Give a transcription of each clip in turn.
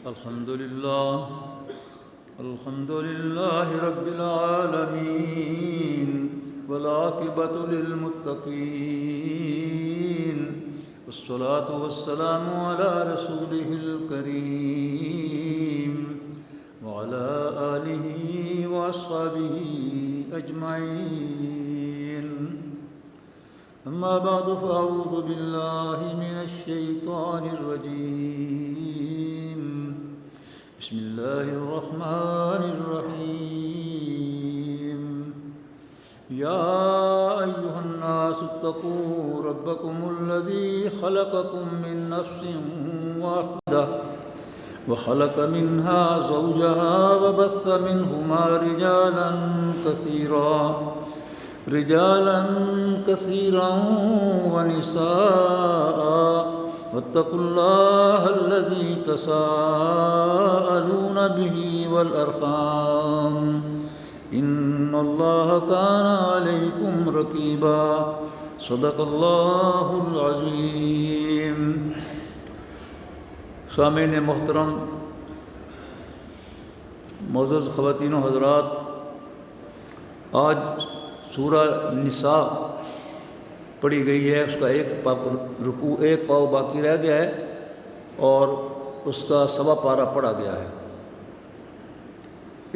الحمد لله رب العالمين والعاقبة للمتقين والصلاة والسلام على رسوله الكريم وعلى آله وأصحابه أجمعين. أما بعد فأعوذ بالله من الشيطان الرجيم. بسم الله الرحمن الرحيم. يا أيها الناس اتقوا ربكم الذي خلقكم من نفس واحدة وخلق منها زوجها وبث منهما رجالا كثيرا ونساء واتقوا الله الذي تساءلون به والأرحام إن الله كان عليكم رقيبا. صدق الله العظيم. سامعین محترم، معزز خواتین و حضرات، آج سورہ نساء پڑھی گئی ہے. اس کا ایک پاؤ باقی رہ گیا ہے اور اس کا سوا پارہ پڑھا گیا ہے.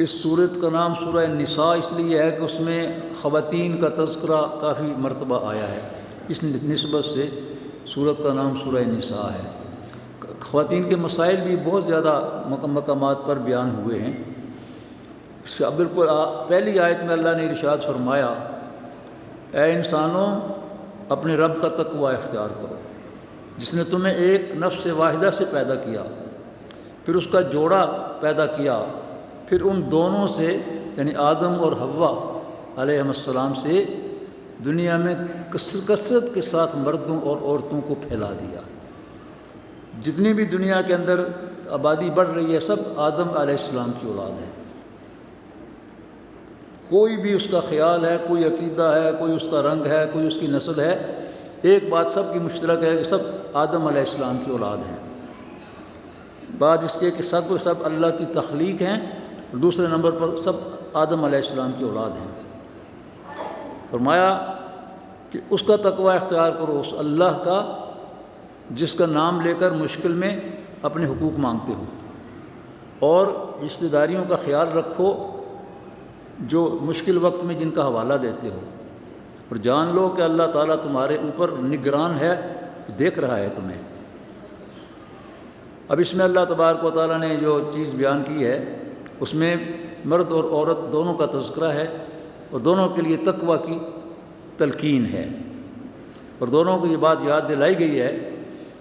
اس سورت کا نام سورہ نساء اس لیے ہے کہ اس میں خواتین کا تذکرہ کافی مرتبہ آیا ہے. اس نسبت سے سورت کا نام سورہ نساء ہے. خواتین کے مسائل بھی بہت زیادہ مقامات پر بیان ہوئے ہیں. بالکل پہلی آیت میں اللہ نے ارشاد فرمایا، اے انسانوں اپنے رب کا تقوی اختیار کرو جس نے تمہیں ایک نفس واحدہ سے پیدا کیا، پھر اس کا جوڑا پیدا کیا، پھر ان دونوں سے یعنی آدم اور حوا علیہ السلام سے دنیا میں کثرت کے ساتھ مردوں اور عورتوں کو پھیلا دیا. جتنی بھی دنیا کے اندر آبادی بڑھ رہی ہے سب آدم علیہ السلام کی اولاد ہے. کوئی بھی اس کا خیال ہے، کوئی عقیدہ ہے، کوئی اس کا رنگ ہے، کوئی اس کی نسل ہے، ایک بات سب کی مشترک ہے کہ سب آدم علیہ السلام کی اولاد ہیں. بات اس کے کہ سب اللہ کی تخلیق ہیں، اور دوسرے نمبر پر سب آدم علیہ السلام کی اولاد ہیں. فرمایا کہ اس کا تقوی اختیار کرو، اس اللہ کا جس کا نام لے کر مشکل میں اپنے حقوق مانگتے ہو، اور رشتہ داریوں کا خیال رکھو جو مشکل وقت میں جن کا حوالہ دیتے ہو، اور جان لو کہ اللہ تعالیٰ تمہارے اوپر نگران ہے، دیکھ رہا ہے تمہیں. اب اس میں اللہ تبارک و تعالیٰ نے جو چیز بیان کی ہے اس میں مرد اور عورت دونوں کا تذکرہ ہے، اور دونوں کے لیے تقوی کی تلقین ہے، اور دونوں کو یہ بات یاد دلائی گئی ہے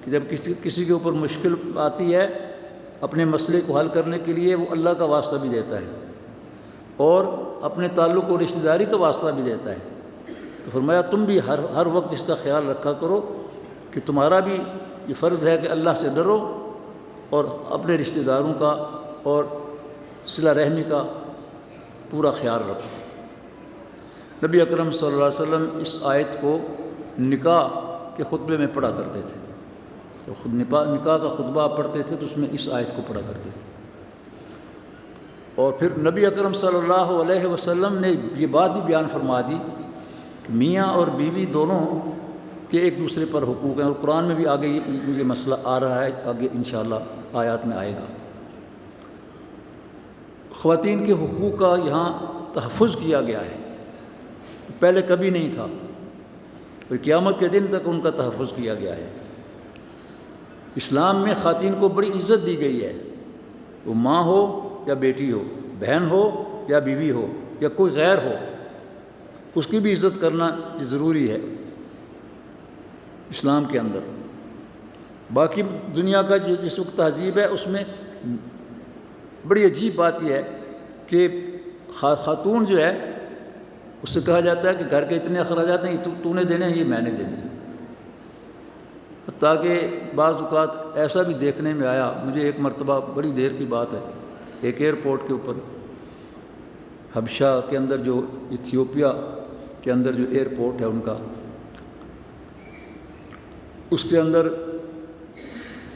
کہ جب کسی کے اوپر مشکل آتی ہے اپنے مسئلے کو حل کرنے کے لیے وہ اللہ کا واسطہ بھی دیتا ہے اور اپنے تعلق و رشتہ داری کا واسطہ بھی دیتا ہے. تو فرمایا تم بھی ہر وقت اس کا خیال رکھا کرو کہ تمہارا بھی یہ فرض ہے کہ اللہ سے ڈرو اور اپنے رشتہ داروں کا اور صلہ رحمی کا پورا خیال رکھو. نبی اکرم صلی اللہ علیہ وسلم اس آیت کو نکاح کے خطبے میں پڑھا کرتے تھے. تو نکاح کا خطبہ پڑھتے تھے تو اس میں اس آیت کو پڑھا کرتے تھے. اور پھر نبی اکرم صلی اللہ علیہ وسلم نے یہ بات بھی بیان فرما دی کہ میاں اور بیوی دونوں کے ایک دوسرے پر حقوق ہیں، اور قرآن میں بھی آگے یہ مسئلہ آ رہا ہے، آگے انشاءاللہ آیات میں آئے گا. خواتین کے حقوق کا یہاں تحفظ کیا گیا ہے، پہلے کبھی نہیں تھا، اور قیامت کے دن تک ان کا تحفظ کیا گیا ہے. اسلام میں خواتین کو بڑی عزت دی گئی ہے، وہ ماں ہو یا بیٹی ہو، بہن ہو یا بیوی ہو یا کوئی غیر ہو، اس کی بھی عزت کرنا ضروری ہے اسلام کے اندر. باقی دنیا کا جس وقت تہذیب ہے اس میں بڑی عجیب بات یہ ہے کہ خاتون جو ہے اس سے کہا جاتا ہے کہ گھر کے اتنے اخراجات نہیں تو نے دینے ہیں، یہ میں نے دینے ہیں. تاکہ بعض اوقات ایسا بھی دیکھنے میں آیا، مجھے ایک مرتبہ بڑی دیر کی بات ہے، ایک ایئرپورٹ کے اوپر حبشہ کے اندر جو ایتھیوپیا کے اندر جو ایئرپورٹ ہے ان کا، اس کے اندر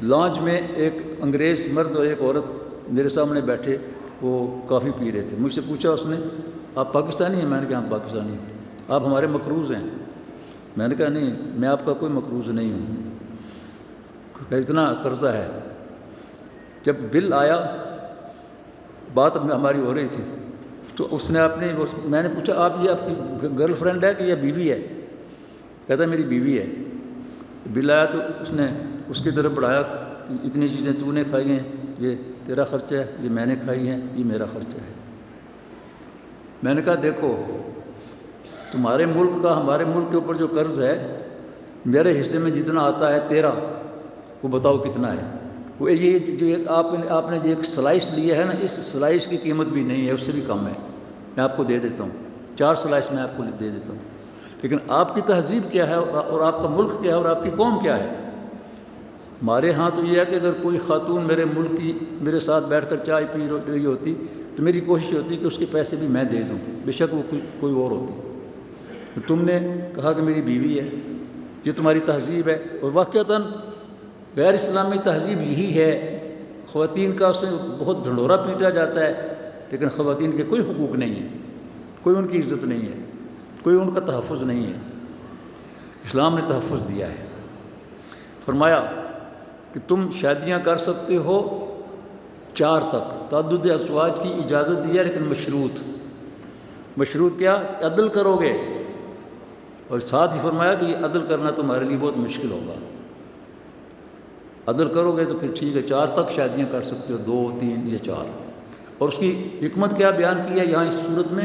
لانچ میں ایک انگریز مرد اور ایک عورت میرے سامنے بیٹھے، وہ کافی پی رہے تھے۔ مجھ سے پوچھا اس نے، آپ پاکستانی ہیں؟ میں نے کہا ہاں پاکستانی ہیں۔ آپ ہمارے مقروض ہیں؟ میں نے کہا نہیں، میں آپ کا کوئی مقروض نہیں ہوں، اتنا قرضہ ہے۔ جب بل آیا، بات ہماری ہو رہی تھی، تو اس نے میں نے پوچھا آپ یہ آپ کی گرل فرینڈ ہے کہ یا بیوی ہے؟ کہتا ہے میری بیوی ہے۔ بل آیا تو اس نے اس کی طرف بڑھایا، اتنی چیزیں تو نے کھائی ہیں، یہ تیرا خرچہ ہے، یہ میں نے کھائی ہیں، یہ میرا خرچہ ہے۔ میں نے کہا دیکھو، تمہارے ملک کا ہمارے ملک کے اوپر جو قرض ہے، میرے حصے میں جتنا آتا ہے تیرا، وہ بتاؤ کتنا ہے؟ وہ یہ جو آپ نے جو ایک سلائس لیا ہے نا، اس سلائس کی قیمت بھی نہیں ہے، اس سے بھی کم ہے، میں آپ کو دے دیتا ہوں، 4 سلائس میں آپ کو دے دیتا ہوں۔ لیکن آپ کی تہذیب کیا ہے اور آپ کا ملک کیا ہے اور آپ کی قوم کیا ہے؟ ہمارے ہاں تو یہ ہے کہ اگر کوئی خاتون میرے ملک کی میرے ساتھ بیٹھ کر چائے پی رہی ہوتی تو میری کوشش ہوتی کہ اس کے پیسے بھی میں دے دوں، بے شک وہ کوئی اور ہوتی۔ تم نے کہا کہ میری بیوی ہے، یہ تمہاری تہذیب ہے، اور واقعتاً غیر اسلامی تہذیب یہی ہے۔ خواتین کا اس میں بہت ڈھنڈورا پیٹا جاتا ہے، لیکن خواتین کے کوئی حقوق نہیں ہیں، کوئی ان کی عزت نہیں ہے، کوئی ان کا تحفظ نہیں ہے۔ اسلام نے تحفظ دیا ہے، فرمایا کہ تم شادیاں کر سکتے ہو 4 تک، تعدد ازواج کی اجازت دی ہے، لیکن مشروط کیا؟ عدل کرو گے، اور ساتھ ہی فرمایا کہ یہ عدل کرنا تمہارے لیے بہت مشکل ہوگا۔ عدل کرو گے تو پھر ٹھیک ہے، 4 تک شادیاں کر سکتے ہو، 2 3 یا 4۔ اور اس کی حکمت کیا بیان کی ہے یہاں اس صورت میں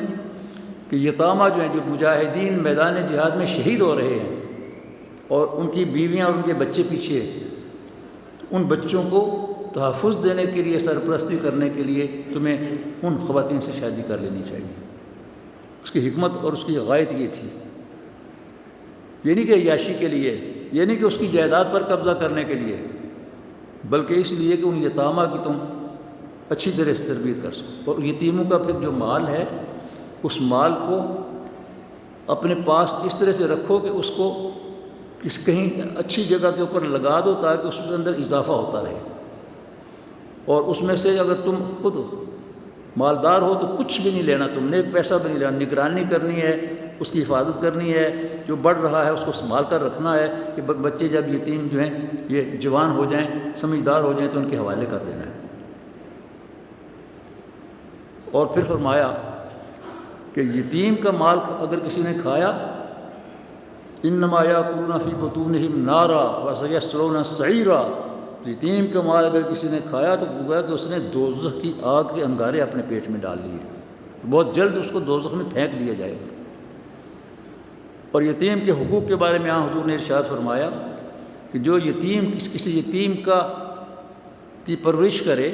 کہ یتامہ جو ہیں، جو مجاہدین میدان جہاد میں شہید ہو رہے ہیں اور ان کی بیویاں اور ان کے بچے پیچھے، ان بچوں کو تحفظ دینے کے لیے، سرپرستی کرنے کے لیے تمہیں ان خواتین سے شادی کر لینی چاہیے۔ اس کی حکمت اور اس کی غایت یہ تھی، یہ نہیں کہ عیاشی کے لیے، یہ نہیں کہ اس کی جائیداد پر قبضہ کرنے کے لیے، بلکہ اس لیے کہ ان یتامہ کی تم اچھی طرح سے تربیت کر سکو۔ اور یتیموں کا پھر جو مال ہے، اس مال کو اپنے پاس اس طرح سے رکھو کہ اس کو کہیں اچھی جگہ کے اوپر لگا دو تاکہ اس کے اندر اضافہ ہوتا رہے، اور اس میں سے اگر تم خود مالدار ہو تو کچھ بھی نہیں لینا، تم نے ایک پیسہ بھی نہیں لینا، نگرانی کرنی ہے، اس کی حفاظت کرنی ہے، جو بڑھ رہا ہے اس کو سنبھال کر رکھنا ہے کہ بچے جب یتیم جو ہیں یہ جوان ہو جائیں، سمجھدار ہو جائیں تو ان کے حوالے کر دینا ہے۔ اور پھر فرمایا کہ یتیم کا مال اگر کسی نے کھایا، انما یاکلون فی بطونہم نارا وسیصلون سعیرا، یتیم کا مال اگر کسی نے کھایا تو گویا کہ اس نے دوزخ کی آگ کے انگارے اپنے پیٹ میں ڈال لیے، بہت جلد اس کو دوزخ میں پھینک دیا جائے گا۔ اور یتیم کے حقوق کے بارے میں یہاں حضور نے ارشاد فرمایا کہ جو یتیم کسی یتیم کی پرورش کرے،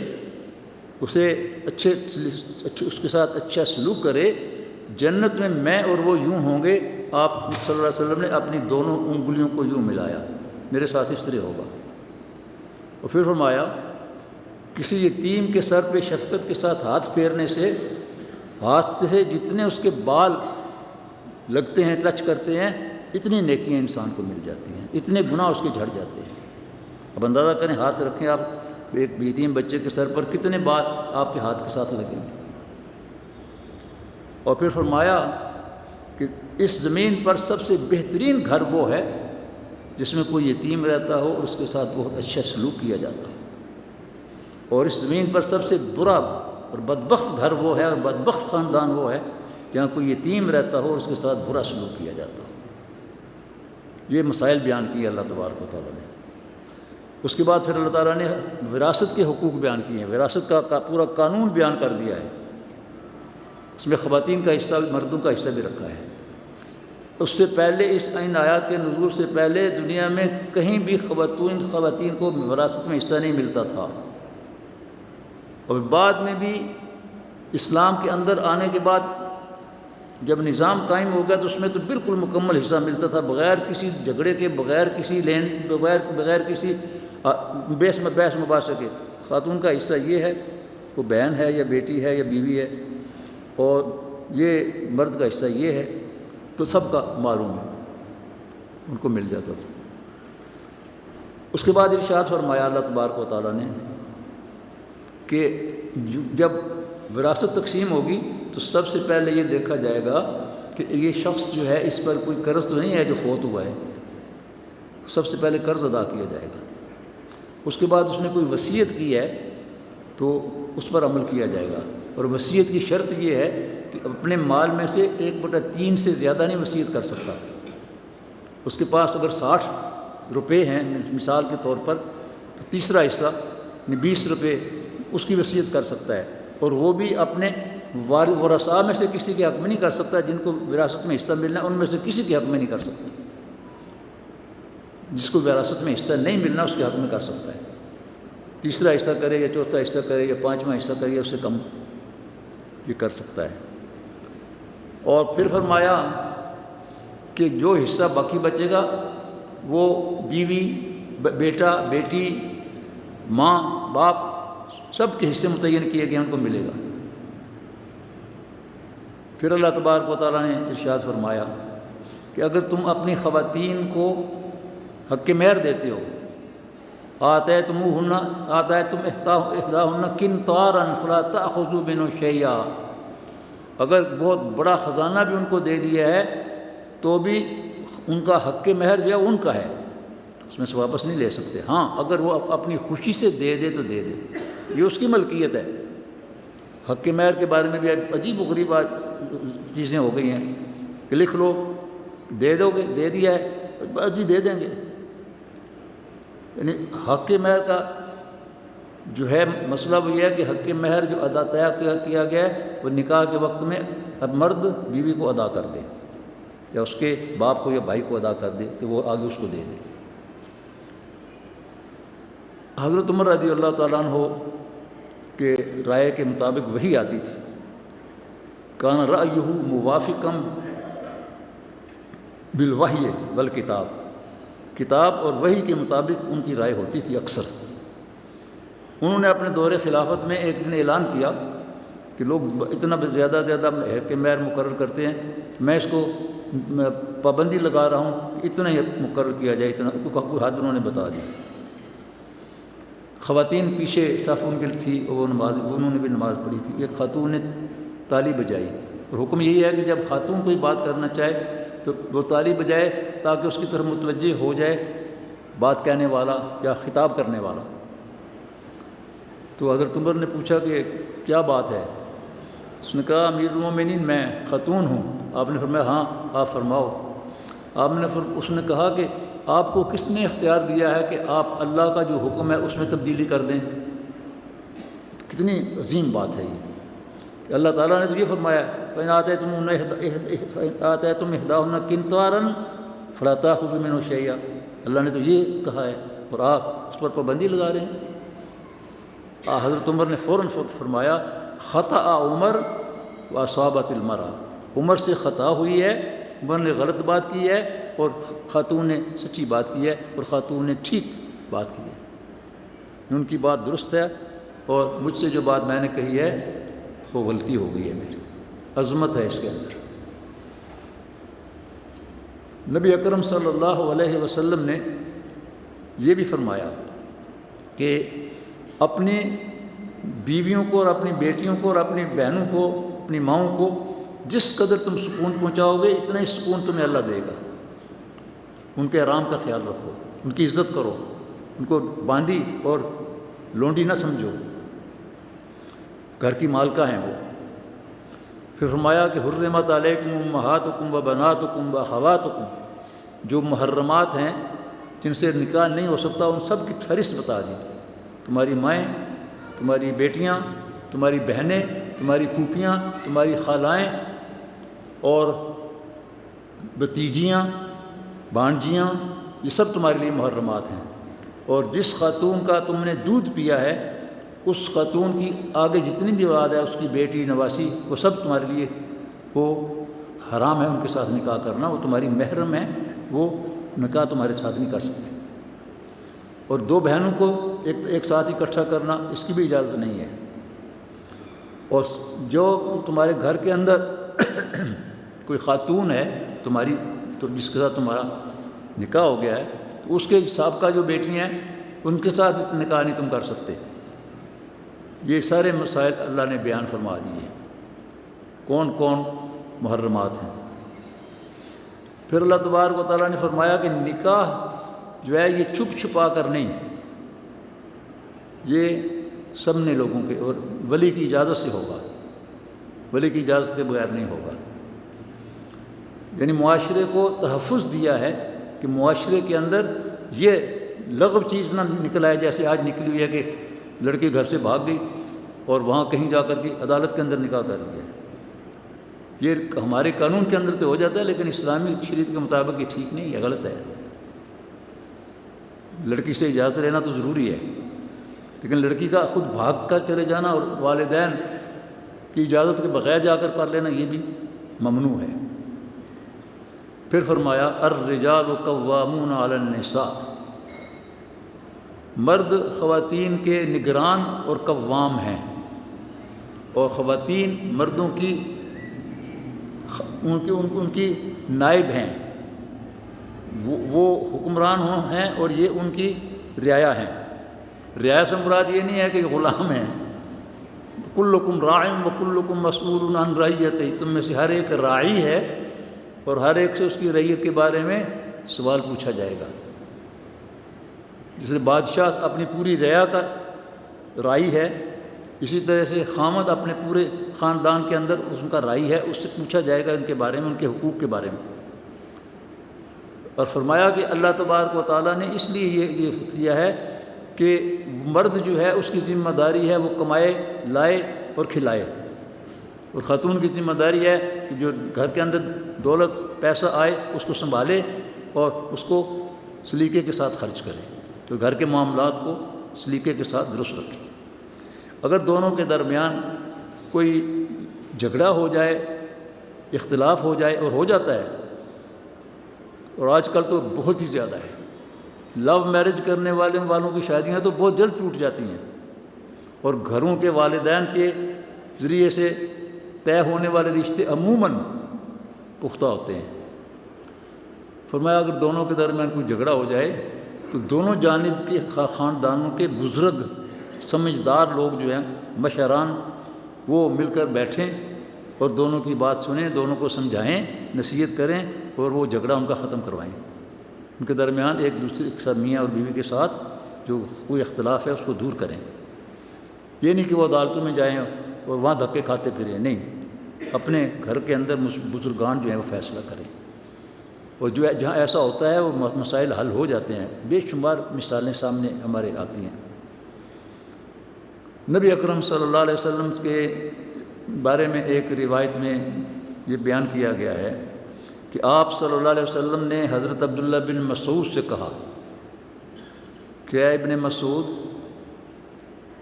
اسے اس کے ساتھ اچھا سلوک کرے، جنت میں میں اور وہ یوں ہوں گے۔ آپ صلی اللہ علیہ وسلم نے اپنی دونوں انگلیوں کو یوں ملایا، میرے ساتھ اس طرح ہوگا۔ اور پھر فرمایا کسی یتیم کے سر پہ شفقت کے ساتھ ہاتھ پھیرنے سے، ہاتھ سے جتنے اس کے بال لگتے ہیں، ٹچ کرتے ہیں، اتنی نیکیاں انسان کو مل جاتی ہیں، اتنے گناہ اس کے جھڑ جاتے ہیں۔ اب اندازہ کریں، ہاتھ رکھیں آپ ایک یتیم بچے کے سر پر، کتنے بال آپ کے ہاتھ کے ساتھ لگیں گے۔ اور پھر فرمایا کہ اس زمین پر سب سے بہترین گھر وہ ہے جس میں کوئی یتیم رہتا ہو اور اس کے ساتھ بہت اچھا سلوک کیا جاتا ہو، اور اس زمین پر سب سے برا اور بدبخت گھر وہ ہے اور بدبخت خاندان وہ ہے جہاں کوئی یتیم رہتا ہو اور اس کے ساتھ برا سلوک کیا جاتا ہو۔ یہ مسائل بیان کیے اللہ تبارک و تعالیٰ نے۔ اس کے بعد پھر اللہ تعالیٰ نے وراثت کے حقوق بیان کیے ہیں، وراثت کا پورا قانون بیان کر دیا ہے۔ اس میں خواتین کا حصہ، مردوں کا حصہ بھی رکھا ہے۔ اس سے پہلے، اس ان آیات کے نزول سے پہلے دنیا میں کہیں بھی خواتین کو وراثت میں حصہ نہیں ملتا تھا، اور بعد میں بھی اسلام کے اندر آنے کے بعد جب نظام قائم ہو گیا تو اس میں تو بالکل مکمل حصہ ملتا تھا، بغیر کسی جھگڑے کے، بغیر کسی بغیر کسی بحث مباحثے کے۔ خاتون کا حصہ یہ ہے، وہ بہن ہے یا بیٹی ہے یا بیوی ہے، اور یہ مرد کا حصہ یہ ہے، تو سب کا معلوم ہے، ان کو مل جاتا تھا۔ اس کے بعد ارشاد فرمایا اللہ تبارک و تعالیٰ نے کہ جب وراثت تقسیم ہوگی تو سب سے پہلے یہ دیکھا جائے گا کہ یہ شخص جو ہے اس پر کوئی قرض تو نہیں ہے جو فوت ہوا ہے، سب سے پہلے قرض ادا کیا جائے گا۔ اس کے بعد اس نے کوئی وصیت کی ہے تو اس پر عمل کیا جائے گا، اور وصیت کی شرط یہ ہے کہ اپنے مال میں سے 1/3 سے زیادہ نہیں وصیت کر سکتا۔ اس کے پاس اگر 60 روپے ہیں مثال کے طور پر، تو تیسرا حصہ یعنی 20 روپے اس کی وصیت کر سکتا ہے، اور وہ بھی اپنے ورثاء میں سے کسی کے حق میں نہیں کر سکتا۔ جن کو وراثت میں حصہ ملنا ہے ان میں سے کسی کے حق میں نہیں کر سکتا، جس کو وراثت میں حصہ نہیں ملنا اس کے حق میں کر سکتا ہے۔ تیسرا حصہ کرے یا چوتھا حصہ کرے یا 5واں حصہ کرے یا اس سے کم یہ کر سکتا ہے۔ اور پھر فرمایا کہ جو حصہ باقی بچے گا وہ بیوی، بیٹا، بیٹی، ماں، باپ سب کے حصے متعین کیے گئے ان کو ملے گا۔ پھر اللہ تبارک و تعالیٰ نے ارشاد فرمایا کہ اگر تم اپنی خواتین کو حق مہر دیتے ہو، آتیتم احداہن قنطارا فلا تأخذوا منہ شیئا، اگر بہت بڑا خزانہ بھی ان کو دے دیا ہے تو بھی ان کا حق مہر جو ہے ان کا ہے، اس میں سے واپس نہیں لے سکتے۔ ہاں اگر وہ اپنی خوشی سے دے دے تو دے دے، یہ اس کی ملکیت ہے۔ حق مہر کے بارے میں بھی عجیب و غریب چیزیں ہو گئی ہیں کہ لکھ لو، دے دو گے، دے دیا ہے جی دے دیں گے۔ یعنی حق مہر کا جو ہے مسئلہ وہ یہ ہے کہ حق مہر جو ادا طے کیا گیا ہے وہ نکاح کے وقت میں اب مرد بیوی کو ادا کر دے، یا اس کے باپ کو یا بھائی کو ادا کر دے کہ وہ آگے اس کو دے دے۔ حضرت عمر رضی اللہ تعالیٰ عنہ کے رائے کے مطابق وحی آتی تھی، کان رأیہ موافقا بالوحی والکتاب، کتاب اور وحی کے مطابق ان کی رائے ہوتی تھی اکثر۔ انہوں نے اپنے دور خلافت میں ایک دن اعلان کیا کہ لوگ اتنا زیادہ حق مہر مقرر کرتے ہیں، میں اس کو پابندی لگا رہا ہوں کہ اتنا ہی مقرر کیا جائے، اتنا کوئی حد انہوں نے بتا دی۔ خواتین پیچھے صف ان کی تھی، انہوں نے بھی نماز پڑھی تھی۔ ایک خاتون نے تالی بجائی، اور حکم یہی ہے کہ جب خاتون کوئی بات کرنا چاہے تو وہ تالی بجائے تاکہ اس کی طرف متوجہ ہو جائے بات کہنے والا یا خطاب کرنے والا۔ تو حضرت عمر نے پوچھا کہ کیا بات ہے؟ اس نے کہا امیر المومنین میں خاتون ہوں۔ آپ نے فرمایا ہاں آپ فرماؤ۔ اس نے کہا کہ آپ کو کس نے اختیار دیا ہے کہ آپ اللہ کا جو حکم ہے اس میں تبدیلی کر دیں؟ کتنی عظیم بات ہے یہ کہ اللہ تعالیٰ نے تو یہ فرمایا فَإِنْ آتَيْتُمْ إِحْدَاهُنَّ قِنْطَارًا فَلَا تَأْخُذُوا مِنْهُ شَيْئًا، اللہ نے تو یہ کہا ہے اور آپ اس پر پابندی لگا رہے ہیں۔ حضرت عمر نے فوراً فرمایا خطأ عمر وأصابت المرأة، عمر سے خطا ہوئی ہے، عمر نے غلط بات کی ہے اور خاتون نے سچی بات کی ہے، اور خاتون نے ٹھیک بات کی ہے، ان کی بات درست ہے اور مجھ سے جو بات میں نے کہی ہے وہ غلطی ہو گئی ہے، میری عظمت ہے اس کے اندر۔ نبی اکرم صلی اللہ علیہ وسلم نے یہ بھی فرمایا کہ اپنی بیویوں کو اور اپنی بیٹیوں کو اور اپنی بہنوں کو، اپنی ماؤں کو جس قدر تم سکون پہنچاؤ گے اتنا ہی سکون تمہیں اللہ دے گا۔ ان کے آرام کا خیال رکھو، ان کی عزت کرو، ان کو باندھی اور لونڈی نہ سمجھو، گھر کی مالکہ ہیں وہ۔ پھر فرمایا کہ حرمت علیکم امہاتکم و بناتکم و اخواتکم، جو محرمات ہیں جن سے نکاح نہیں ہو سکتا ان سب کی فہرست بتا دی، تمہاری مائیں، تمہاری بیٹیاں، تمہاری بہنیں، تمہاری پھوپھیاں، تمہاری خالائیں اور بھتیجیاں، بھانجیاں، یہ سب تمہارے لیے محرمات ہیں، اور جس خاتون کا تم نے دودھ پیا ہے اس خاتون کی آگے جتنی بھی اولاد ہے، اس کی بیٹی، نواسی، وہ سب تمہارے لیے وہ حرام ہے ان کے ساتھ نکاح کرنا، وہ تمہاری محرم ہے، وہ نکاح تمہارے ساتھ نہیں کر سکتی۔ اور دو بہنوں کو ایک ساتھ اکٹھا کرنا اس کی بھی اجازت نہیں ہے۔ اور جو تمہارے گھر کے اندر کوئی خاتون ہے تمہاری، تو جس کے ساتھ تمہارا نکاح ہو گیا ہے، تو اس کے سابقہ جو بیٹیاں ہیں ان کے ساتھ بھی نکاح نہیں تم کر سکتے۔ یہ سارے مسائل اللہ نے بیان فرما دیے کون کون محرمات ہیں۔ پھر اللہ تبارک و تعالیٰ نے فرمایا کہ نکاح جو ہے یہ چھپ چھپا کر نہیں، یہ سامنے لوگوں کے اور ولی کی اجازت سے ہوگا، ولی کی اجازت کے بغیر نہیں ہوگا۔ یعنی معاشرے کو تحفظ دیا ہے کہ معاشرے کے اندر یہ لغو چیز نہ نکل آئے، جیسے آج نکلی ہوئی ہے کہ لڑکی گھر سے بھاگ گئی اور وہاں کہیں جا کر کے عدالت کے اندر نکاح کر لیا۔ یہ ہمارے قانون کے اندر تو ہو جاتا ہے، لیکن اسلامی شریعت کے مطابق یہ ٹھیک نہیں ہے، غلط ہے۔ لڑکی سے اجازت لینا تو ضروری ہے، لیکن لڑکی کا خود بھاگ کر چلے جانا اور والدین کی اجازت کے بغیر جا کر لینا یہ بھی ممنوع ہے۔ پھر فرمایا الرجال قوامون علی النساء، مرد خواتین کے نگران اور قوام ہیں، اور خواتین مردوں کی ان کی نائب ہیں، وہ حکمران ہیں اور یہ ان کی رعایا ہیں۔ رعایا سے مراد یہ نہیں ہے کہ غلام ہیں۔ کلکم راع و کلکم مسئول عن رعیتہ، تم میں سے ہر ایک راعی ہے اور ہر ایک سے اس کی رعیت کے بارے میں سوال پوچھا جائے گا۔ جیسے بادشاہ اپنی پوری رعایا کا راعی ہے، اسی طرح سے خامد اپنے پورے خاندان کے اندر اس کا راعی ہے، اس سے پوچھا جائے گا ان کے بارے میں، ان کے حقوق کے بارے میں۔ اور فرمایا کہ اللہ تبارک و تعالیٰ نے اس لیے یہ کیا ہے کہ مرد جو ہے اس کی ذمہ داری ہے وہ کمائے لائے اور کھلائے، اور خاتون کی ذمہ داری ہے کہ جو گھر کے اندر دولت پیسہ آئے اس کو سنبھالے اور اس کو سلیقے کے ساتھ خرچ کرے، تو گھر کے معاملات کو سلیقے کے ساتھ درست رکھے۔ اگر دونوں کے درمیان کوئی جھگڑا ہو جائے، اختلاف ہو جائے، اور ہو جاتا ہے، اور آج کل تو بہت ہی زیادہ ہے، لو میرج کرنے والوں کی شادیاں تو بہت جلد ٹوٹ جاتی ہیں، اور گھروں کے والدین کے ذریعے سے طے ہونے والے رشتے عموماً پختہ ہوتے ہیں۔ فرمایا اگر دونوں کے درمیان کوئی جھگڑا ہو جائے تو دونوں جانب کے خاندانوں کے بزرگ سمجھدار لوگ جو ہیں مشران، وہ مل کر بیٹھیں اور دونوں کی بات سنیں، دونوں کو سمجھائیں، نصیحت کریں اور وہ جھگڑا ان کا ختم کروائیں۔ ان کے درمیان ایک دوسرے کے ساتھ، میاں اور بیوی کے ساتھ جو کوئی اختلاف ہے اس کو دور کریں۔ یہ نہیں کہ وہ عدالتوں میں جائیں اور وہاں دھکے کھاتے پھریں، نہیں، اپنے گھر کے اندر بزرگان جو ہیں وہ فیصلہ کریں، اور جو جہاں ایسا ہوتا ہے وہ مسائل حل ہو جاتے ہیں۔ بے شمار مثالیں سامنے ہمارے آتی ہیں۔ نبی اکرم صلی اللہ علیہ وسلم کے بارے میں ایک روایت میں یہ بیان کیا گیا ہے کہ آپ صلی اللہ علیہ وسلم نے حضرت عبداللہ بن مسعود سے کہا کہ اے ابن مسعود،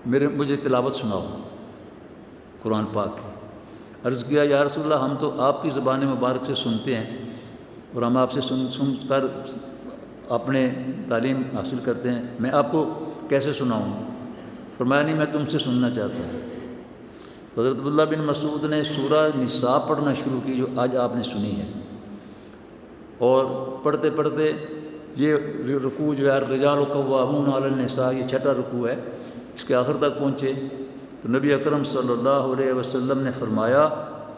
مجھے تلاوت سناؤ قرآن پاک کی۔ عرض کیا یا رسول اللہ، ہم تو آپ کی زبان مبارک سے سنتے ہیں اور ہم آپ سے سن کر اپنے تعلیم حاصل کرتے ہیں، میں آپ کو کیسے سناؤں؟ فرمایا نہیں، میں تم سے سننا چاہتا ہوں۔ حضرت عبداللہ بن مسعود نے سورہ نساء پڑھنا شروع کی جو آج آپ نے سنی ہے، اور پڑھتے پڑھتے یہ رکوع جو ہے الرجال قوامون علی النساء، یہ چھٹا رکوع ہے، اس کے آخر تک پہنچے تو نبی اکرم صلی اللہ علیہ وسلم نے فرمایا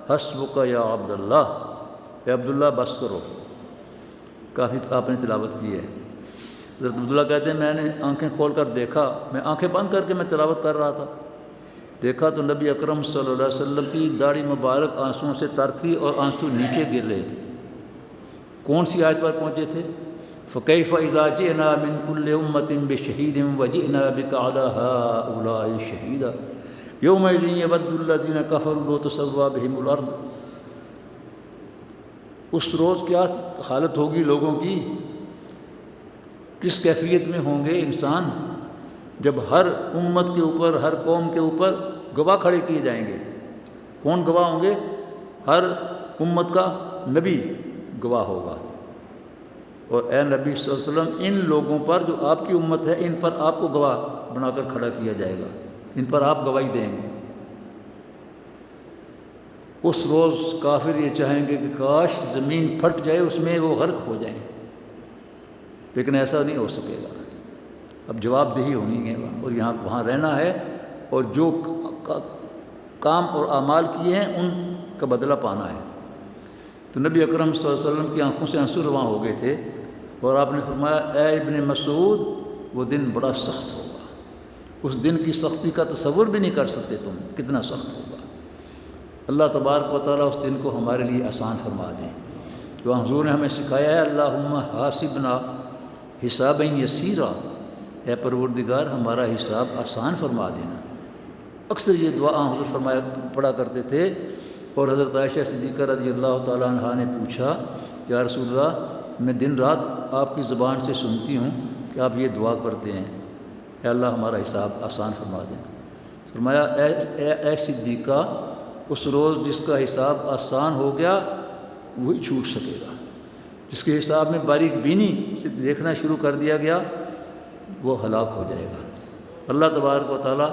حسبک یا عبداللہ، اے عبداللہ بس کرو۔ کافی آپ نے تلاوت کی ہے۔ حضرت عبداللہ کہتے ہیں میں نے آنکھیں کھول کر دیکھا، میں آنکھیں بند کر کے میں تلاوت کر رہا تھا، دیکھا تو نبی اکرم صلی اللہ علیہ وسلم کی داڑھی مبارک آنسوؤں سے تر تھی اور آنسو نیچے گر رہے تھے۔ کون سی آیت پر پہنچے تھے؟ فَكَيْفَ إِذَا جِئْنَا مِن كُلِّ أُمَّةٍ بِشَهِيدٍ وَجِئْنَا بِكَ عَلَى هَؤُلَاءِ شَهِيدًا يَوْمَئِذٍ يَوَدُّ الَّذِينَ كَفَرُوا لَوْ تُسَوَّىٰ بِهِمُ الْأَرْضُ۔ اس روز کیا حالت ہوگی لوگوں کی، کس کیفیت میں ہوں گے انسان، جب ہر امت کے اوپر، ہر قوم کے اوپر گواہ کھڑے کیے جائیں گے۔ کون گواہ ہوں گے؟ ہر امت کا نبی گواہ ہوگا، اور اے نبی صلی اللہ علیہ وسلم، ان لوگوں پر جو آپ کی امت ہے، ان پر آپ کو گواہ بنا کر کھڑا کیا جائے گا، ان پر آپ گواہی دیں گے۔ اس روز کافر یہ چاہیں گے کہ کاش زمین پھٹ جائے، اس میں وہ غرق ہو جائیں، لیکن ایسا نہیں ہو سکے گا. اب جواب دہی ہونی ہے اور یہاں وہاں رہنا ہے، اور جو کام اور اعمال کیے ہیں ان کا بدلہ پانا ہے. تو نبی اکرم صلی اللہ علیہ وسلم کی آنکھوں سے آنسو رواں ہو گئے تھے، اور آپ نے فرمایا اے ابن مسعود وہ دن بڑا سخت ہوگا، اس دن کی سختی کا تصور بھی نہیں کر سکتے تم، کتنا سخت ہوگا. اللہ تبارک و تعالیٰ اس دن کو ہمارے لیے آسان فرما دیں. جو حضور نے ہمیں سکھایا ہے اللہم حاسبنا حسابا یسیرا، اے پروردگار ہمارا حساب آسان فرما دینا. اکثر یہ دعا حضور فرمایا پڑھا کرتے تھے. اور حضرت عائشہ صدیقہ رضی اللہ تعالیٰ عنہا نے پوچھا یا رسول اللہ میں دن رات آپ کی زبان سے سنتی ہوں کہ آپ یہ دعا کرتے ہیں اے اللہ ہمارا حساب آسان فرما دیں. فرمایا اے صدیقہ اس روز جس کا حساب آسان ہو گیا وہی چھوٹ سکے گا، جس کے حساب میں باریک بینی سے دیکھنا شروع کر دیا گیا وہ ہلاک ہو جائے گا. اللہ تبارک و تعالیٰ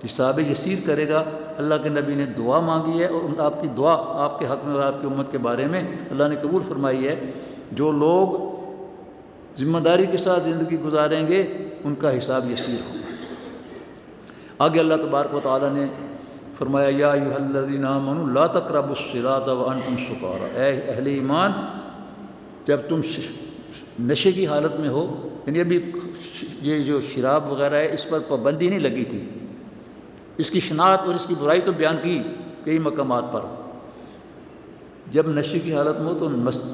حساب یسیر کرے گا. اللہ کے نبی نے دعا مانگی ہے، اور آپ کی دعا آپ کے حق میں اور آپ کی امت کے بارے میں اللہ نے قبول فرمائی ہے. جو لوگ ذمہ داری کے ساتھ زندگی گزاریں گے ان کا حساب یسیر ہوگا. آگے اللہ تبارک و تعالیٰ نے فرمایا یا ایھا الذین آمنوا لا تقربوا الصلاۃ وانتم سکارى، اے اہل ایمان جب تم نشے کی حالت میں ہو، یعنی ابھی یہ جو شراب وغیرہ ہے اس پر پابندی نہیں لگی تھی، اس کی شناخت اور اس کی برائی تو بیان کی کئی مقامات پر. جب نشے کی حالت میں ہو تو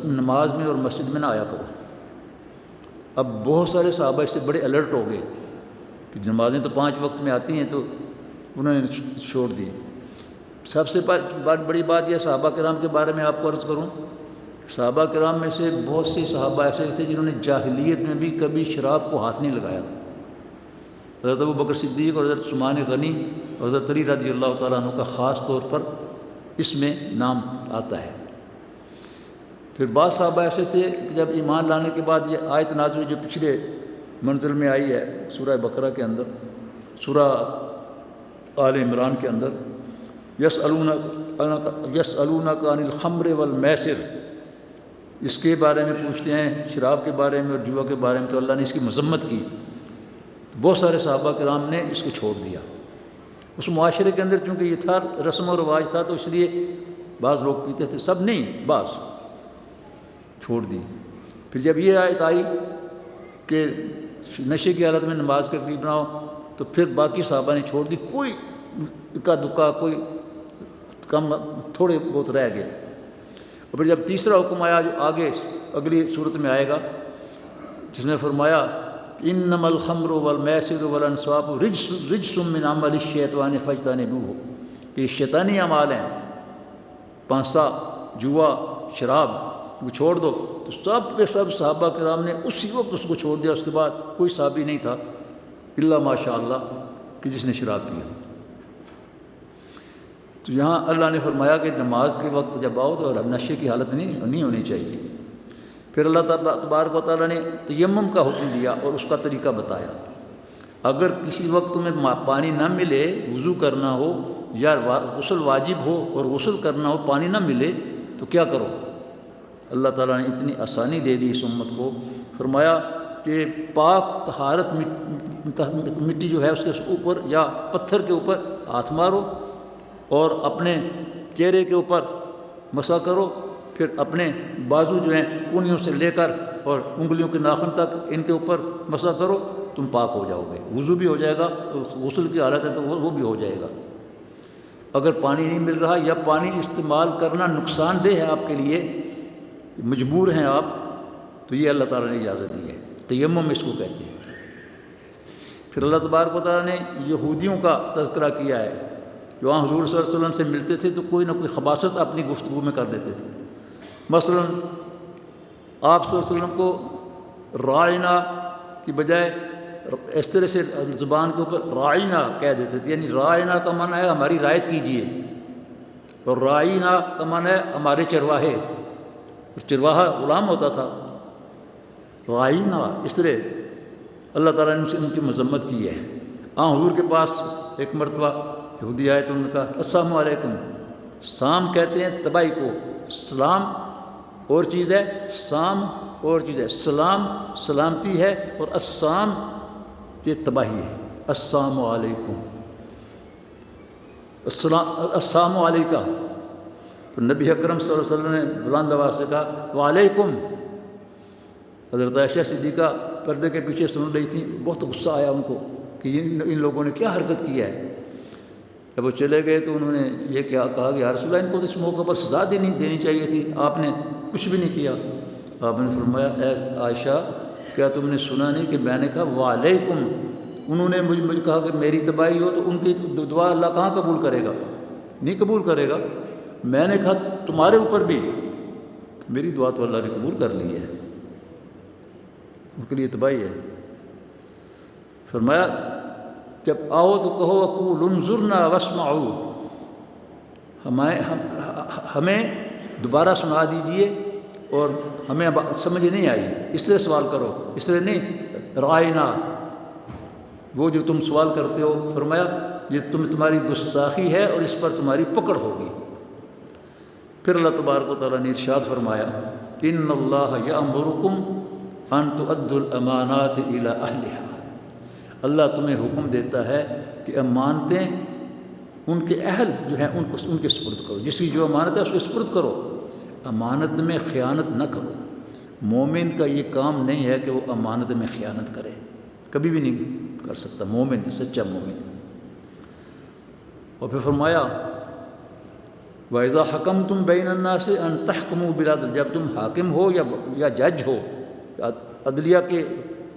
نماز میں اور مسجد میں نہ آیا کرو. اب بہت سارے صحابہ اس سے بڑے الرٹ ہو گئے کہ نمازیں تو 5 وقت میں آتی ہیں تو انہوں نے چھوڑ دی. سب سے بڑی بات یہ صحابہ کرام کے بارے میں آپ کو عرض کروں، صحابہ کرام میں سے بہت سے صحابہ ایسے تھے جنہوں نے جاہلیت میں بھی کبھی شراب کو ہاتھ نہیں لگایا تھا. حضرت ابوبکر صدیق اور حضرت عثمان غنی اور حضرت علی رضی اللہ تعالیٰ عنہ کا خاص طور پر اس میں نام آتا ہے. پھر بعض صحابہ ایسے تھے کہ جب ایمان لانے کے بعد یہ آیت نازل ہوئی جو پچھلے منزل میں آئی ہے سورہ بقرہ کے اندر، سورہ آل عمران کے اندر، یسألونک عن الخمر والمیسر، اس کے بارے میں پوچھتے ہیں، شراب کے بارے میں اور جوا کے بارے میں. تو اللہ نے اس کی مذمت کی. بہت سارے صحابہ کرام نے اس کو چھوڑ دیا. اس معاشرے کے اندر چونکہ یہ تھا رسم و رواج تھا تو اس لیے بعض لوگ پیتے تھے، سب نہیں، بعض چھوڑ دی. پھر جب یہ آیت آئی کہ نشے کی حالت میں نماز کے قریب نہ ہو تو پھر باقی صحابہ نے چھوڑ دی. کوئی اکا دکا کوئی کم تھوڑے بہت رہ گئے. اور پھر جب تیسرا حکم آیا جو آگے اگلی صورت میں آئے گا جس میں فرمایا انما الخمر والمیسر والانصاب رجس من عمل الشیطان فاجتنبوہ، کہ شیطانی اعمال ہیں، پانسا، جوا، شراب، وہ چھوڑ دو. تو سب کے سب صحابہ کرام نے اسی وقت اس کو چھوڑ دیا. اس کے بعد کوئی صحابی نہیں تھا الا ماشاء اللہ کہ جس نے شراب پیا. تو یہاں اللہ نے فرمایا کہ نماز کے وقت جب آؤ تو نشے کی حالت نہیں ہونی چاہیے. پھر اللہ تبارک و تعالیٰ نے تیمم کا حکم دیا اور اس کا طریقہ بتایا. اگر کسی وقت تمہیں پانی نہ ملے، وضو کرنا ہو یا غسل واجب ہو اور غسل کرنا ہو، پانی نہ ملے تو کیا کرو. اللہ تعالیٰ نے اتنی آسانی دے دی اس امت کو. فرمایا کہ پاک طہارت مٹی جو ہے اس کے اوپر یا پتھر کے اوپر ہاتھ مارو اور اپنے چہرے کے اوپر مسح کرو. پھر اپنے بازو جو ہیں کونیوں سے لے کر اور انگلیوں کے ناخن تک ان کے اوپر مسح کرو، تم پاک ہو جاؤ گے. وضو بھی ہو جائے گا، غسل کی حالت ہے تو وہ بھی ہو جائے گا. اگر پانی نہیں مل رہا یا پانی استعمال کرنا نقصان دہ ہے آپ کے لیے، مجبور ہیں آپ، تو یہ اللہ تعالیٰ نے اجازت دی ہے. تیمم اس کو کہتے ہیں. پھر اللہ تبارک و تعالیٰ نے یہودیوں کا تذکرہ کیا ہے جو وہاں حضور صلی اللہ علیہ وسلم سے ملتے تھے تو کوئی نہ کوئی خباثت اپنی گفتگو میں کر دیتے تھے. مثلا آپ صلی اللہ علیہ وسلم کو رائنا کی بجائے اس طرح سے زبان کے اوپر رائنا کہہ دیتے تھے، یعنی رائنا کا معنی ہے ہماری رعایت کیجیے، اور رائنا کا معنی ہے ہمارے چرواہے. چرواہا غلام ہوتا تھا. رائنا اس طرح اللہ تعالیٰ نے ان کی مذمت کی ہے. حضور کے پاس ایک مرتبہ یہودی آئے تو انہوں نے کہا السلام علیکم. سام کہتے ہیں تباہی کو، سلام اور چیز ہے، سام اور چیز ہے، سلام سلامتی ہے، اور السام یہ تباہی ہے۔ السلام علیکم، السلام علیکہ، تو نبی اکرم صلی اللہ علیہ وسلم نے بلند آواز سے کہا وعلیکم۔ حضرت عائشہ صدیقہ پردے کے پیچھے سن رہی تھیں، بہت غصہ آیا ان کو کہ ان لوگوں نے کیا حرکت کیا ہے۔ جب وہ چلے گئے تو انہوں نے یہ کیا کہا کہ یا رسول اللہ، ان کو تو اس موقع پر سزا دینی چاہیے تھی، آپ نے کچھ بھی نہیں کیا۔ آپ نے فرمایا اے عائشہ، کیا تم نے سنا نہیں کہ میں نے کہا وعلیکم؟ انہوں نے مجھے کہا کہ میری تباہی ہو، تو ان کی دعا اللہ کہاں قبول کرے گا؟ نہیں قبول کرے گا۔ میں نے کہا تمہارے اوپر بھی، میری دعا تو اللہ نے قبول کر لی ہے، ان کے لیے تباہی ہے۔ فرمایا جب آؤ تو کہو وقول انظرنا واسمعوا، ہمیں دوبارہ سنا دیجئے اور ہمیں سمجھ نہیں آئی، اس طرح سوال کرو، اس طرح نہیں رائنا، وہ جو تم سوال کرتے ہو۔ فرمایا یہ تمہاری گستاخی ہے اور اس پر تمہاری پکڑ ہوگی۔ پھر اللہ تبارک و تعالیٰ نے ارشاد فرمایا ان اللہ یأمرکم ان تؤدوا الامانات الی اہلہا، اللہ تمہیں حکم دیتا ہے کہ امانتیں ان کے اہل جو ہیں ان کے سپرد کرو، جس کی جو امانت ہے اس کو سپرد کرو، امانت میں خیانت نہ کرو۔ مومن کا یہ کام نہیں ہے کہ وہ امانت میں خیانت کرے، کبھی بھی نہیں کر سکتا مومن، سچا مومن۔ اور پھر فرمایا وَإِذَا حَكَمْتُمْ بَيْنَ النَّاسِ أَن تَحْكُمُوا بِالْعَدْلِ، جب تم حاکم ہو یا جج ہو، یا عدلیہ کے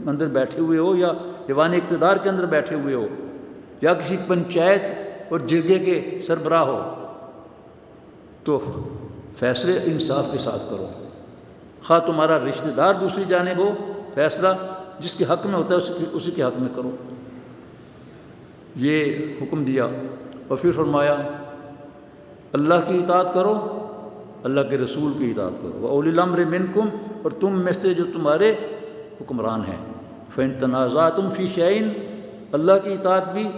اندر بیٹھے ہوئے ہو، یا دیوان اقتدار کے اندر بیٹھے ہوئے ہو، یا کسی پنچایت اور جرگے کے سربراہ ہو، تو فیصلے انصاف کے ساتھ کرو۔ خواہ تمہارا رشتہ دار دوسری جانب ہو، فیصلہ جس کے حق میں ہوتا ہے اسی کے حق میں کرو، یہ حکم دیا۔ اور پھر فرمایا اللہ کی اطاعت کرو، اللہ کے رسول کی اطاعت کرو، وَأُولِي الْأَمْرِ مِنْكُمْ، اور تم میں سے جو تمہارے حکمران ہیں، فَإِن تَنَازَعْتُمْ فِي شَيْءٍ، اللہ کی اطاعت بھی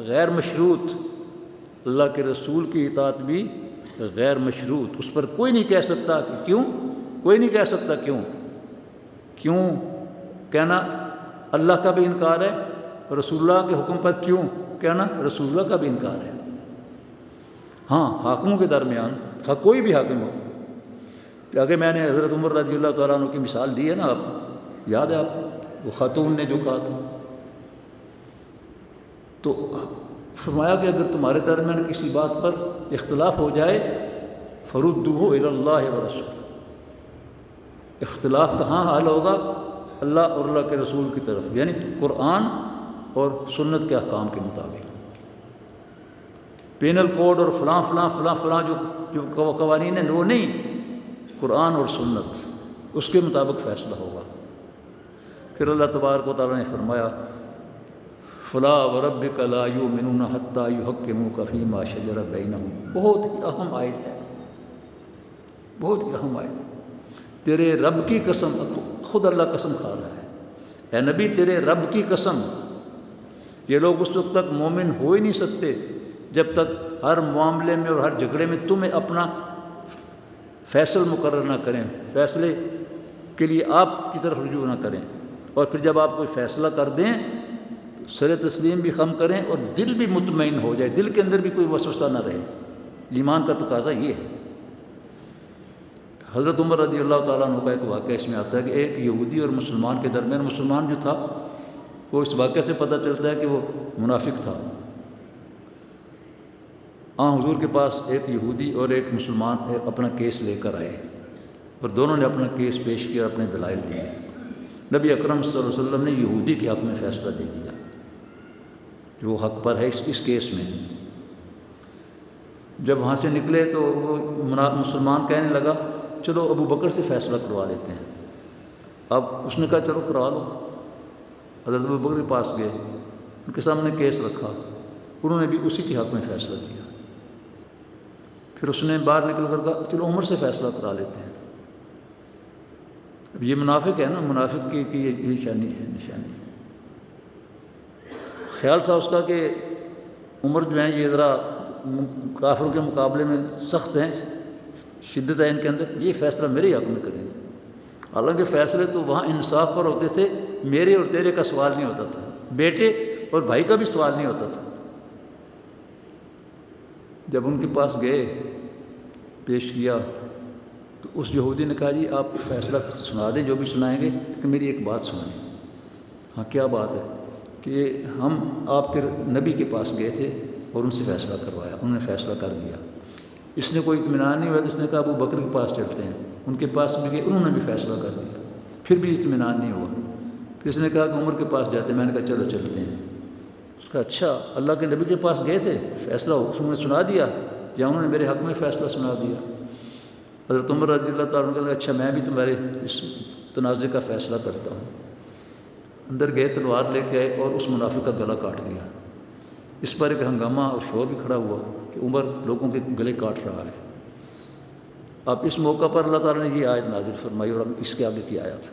غیر مشروط، اللہ کے رسول کی اطاعت بھی غیر مشروط، اس پر کوئی نہیں کہہ سکتا کہ کیوں، کوئی نہیں کہہ سکتا کیوں کہنا اللہ کا بھی انکار ہے، رسول اللہ کے حکم پر کیوں کہنا رسول اللہ کا بھی انکار ہے۔ ہاں حاکموں کے درمیان کوئی بھی حاکم ہو، کہ میں نے حضرت عمر رضی اللہ تعالیٰ عنہ کی مثال دی ہے نا، آپ یاد ہے آپ کو، وہ خاتون نے جو کہا تھا، تو فرمایا کہ اگر تمہارے درمیان کسی بات پر اختلاف ہو جائے فردوہ الی اللہ ورسول، اختلاف کہاں حل ہوگا؟ اللہ اور اللہ کے رسول کی طرف، یعنی قرآن اور سنت کے احکام کے مطابق۔ پینل کوڈ اور فلاں فلاں فلاں فلاں جو قوانین ہیں وہ نہیں، قرآن اور سنت، اس کے مطابق فیصلہ ہوگا۔ پھر اللہ تبارک و تعالیٰ نے فرمایا فَلَا وَرَبِّكَ لَا يُؤْمِنُونَ حَتَّى يُحَكِّمُوكَ فِي مَا شَجَرَ بَيْنَهُمْ، بہت ہی اہم آیت ہے، بہت ہی اہم آیت ہے۔ تیرے رب کی قسم، خود اللہ قسم کھا رہا ہے، اے نبی تیرے رب کی قسم، یہ لوگ اس وقت تک مومن ہو ہی نہیں سکتے جب تک ہر معاملے میں اور ہر جھگڑے میں تمہیں اپنا فیصل مقرر نہ کریں، فیصلے کے لیے آپ کی طرف رجوع نہ کریں، اور پھر جب آپ کوئی فیصلہ کر دیں سر تسلیم بھی خم کریں اور دل بھی مطمئن ہو جائے، دل کے اندر بھی کوئی وسوسہ نہ رہے۔ ایمان کا تقاضا یہ ہے۔ حضرت عمر رضی اللہ تعالیٰ عنہ کا ایک واقعہ اس میں آتا ہے کہ ایک یہودی اور مسلمان کے درمیان، مسلمان جو تھا وہ اس واقعے سے پتہ چلتا ہے کہ وہ منافق تھا۔ حضور کے پاس ایک یہودی اور ایک مسلمان اپنا کیس لے کر آئے اور دونوں نے اپنا کیس پیش کیا اور اپنے دلائل دیے۔ نبی اکرم صلی اللہ علیہ وسلم نے یہودی کے حق میں فیصلہ دے دیا کہ وہ حق پر ہے اس کیس میں۔ جب وہاں سے نکلے تو وہ مسلمان کہنے لگا چلو ابو بکر سے فیصلہ کروا لیتے ہیں۔ اب اس نے کہا چلو کروا لو۔ حضرت ابو بکر کے پاس گئے، ان کے سامنے کیس رکھا، انہوں نے بھی اسی کے حق میں فیصلہ دیا۔ پھر اس نے باہر نکل کر کہا چلو عمر سے فیصلہ کرا لیتے ہیں۔ اب یہ منافق ہے نا، منافق کی یہ نشانی ہے۔ خیال تھا اس کا کہ عمر جو ہیں یہ ذرا کافروں کے مقابلے میں سخت ہیں، شدت ہے ان کے اندر، یہ فیصلہ میرے حق میں کریں۔ حالانکہ فیصلے تو وہاں انصاف پر ہوتے تھے، میرے اور تیرے کا سوال نہیں ہوتا تھا، بیٹے اور بھائی کا بھی سوال نہیں ہوتا تھا۔ جب ان کے پاس گئے، پیش کیا، تو اس یہودی نے کہا جی آپ فیصلہ سنا دیں، جو بھی سنائیں گے، کہ میری ایک بات سنیں۔ ہاں کیا بات ہے؟ کہ ہم آپ کے نبی کے پاس گئے تھے اور ان سے فیصلہ کروایا، انہوں نے فیصلہ کر دیا۔ اس نے کوئی اطمینان نہیں ہوا تو اس نے کہا ابو بکر کے پاس چلتے ہیں، ان کے پاس بھی گئے، انہوں نے بھی فیصلہ کر دیا، پھر بھی اطمینان نہیں ہوا۔ پھر اس نے کہا کہ عمر کے پاس جاتے ہیں، میں نے کہا چلو چلتے ہیں۔ اس کا اچھا اللہ کے نبی کے پاس گئے تھے، فیصلہ انہوں نے سنا دیا یا انہوں نے میرے حق میں فیصلہ سنا دیا؟ حضرت عمر رضی اللہ تعالیٰ عنہ نے کہا اچھا میں بھی تمہارے اس تنازع کا فیصلہ کرتا ہوں۔ اندر گئے، تلوار لے کے آئے اور اس منافق کا گلا کاٹ دیا۔ اس پر ایک ہنگامہ اور شور بھی کھڑا ہوا کہ عمر لوگوں کے گلے کاٹ رہا ہے۔ اب اس موقع پر اللہ تعالیٰ نے یہ آیت نازل فرمائی، اور اب اس کے آگے کی آیت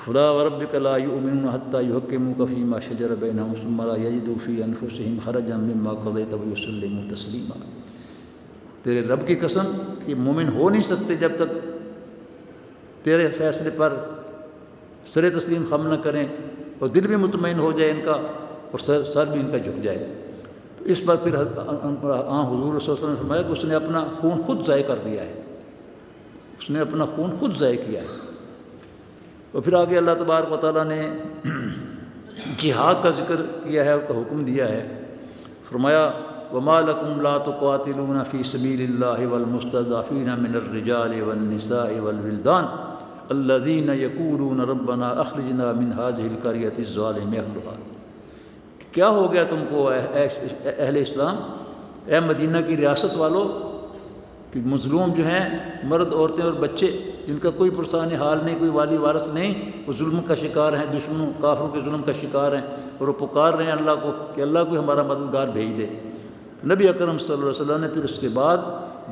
فلا وربک لا یؤمنون حتی یحکموک فیما شجر بینہم ثم لا یجدوا فی انفسہم حرجا مما قضیت ویسلموا تسلیما۔ تیرے رب کی قسم کہ مومن ہو نہیں سکتے جب تک تیرے فیصلے پر سر تسلیم خم نہ کریں اور دل بھی مطمئن ہو جائے ان کا اور سر بھی ان کا جھک جائے۔ تو اس پر پھر حضور صلی اللہ علیہ وسلم نے فرمایا کہ اس نے اپنا خون خود ضائع کر دیا ہے، اس نے اپنا خون خود ضائع کیا ہے۔ اور پھر آگے اللہ تبارک و تعالیٰ نے جہاد کا ذکر کیا ہے اور کا حکم دیا ہے۔ فرمایا وما لکم لا تقاتلون فی سبیل اللہ والمستضعفین من الرجال والنساء والولدان الذین یقولون ربنا اخرجنا من هذه القریۃ الظالم اہلها۔ کیا ہو گیا تم کو اہل اسلام، اے مدینہ کی ریاست والوں، کہ مظلوم جو ہیں مرد، عورتیں اور بچے، جن کا کوئی پرسان حال نہیں، کوئی والی وارث نہیں، وہ ظلم کا شکار ہیں، دشمنوں کافروں کے ظلم کا شکار ہیں، اور وہ پکار رہے ہیں اللہ کو کہ اللہ کو ہمارا مددگار بھیج دے۔ نبی اکرم صلی اللہ علیہ وسلم نے پھر اس کے بعد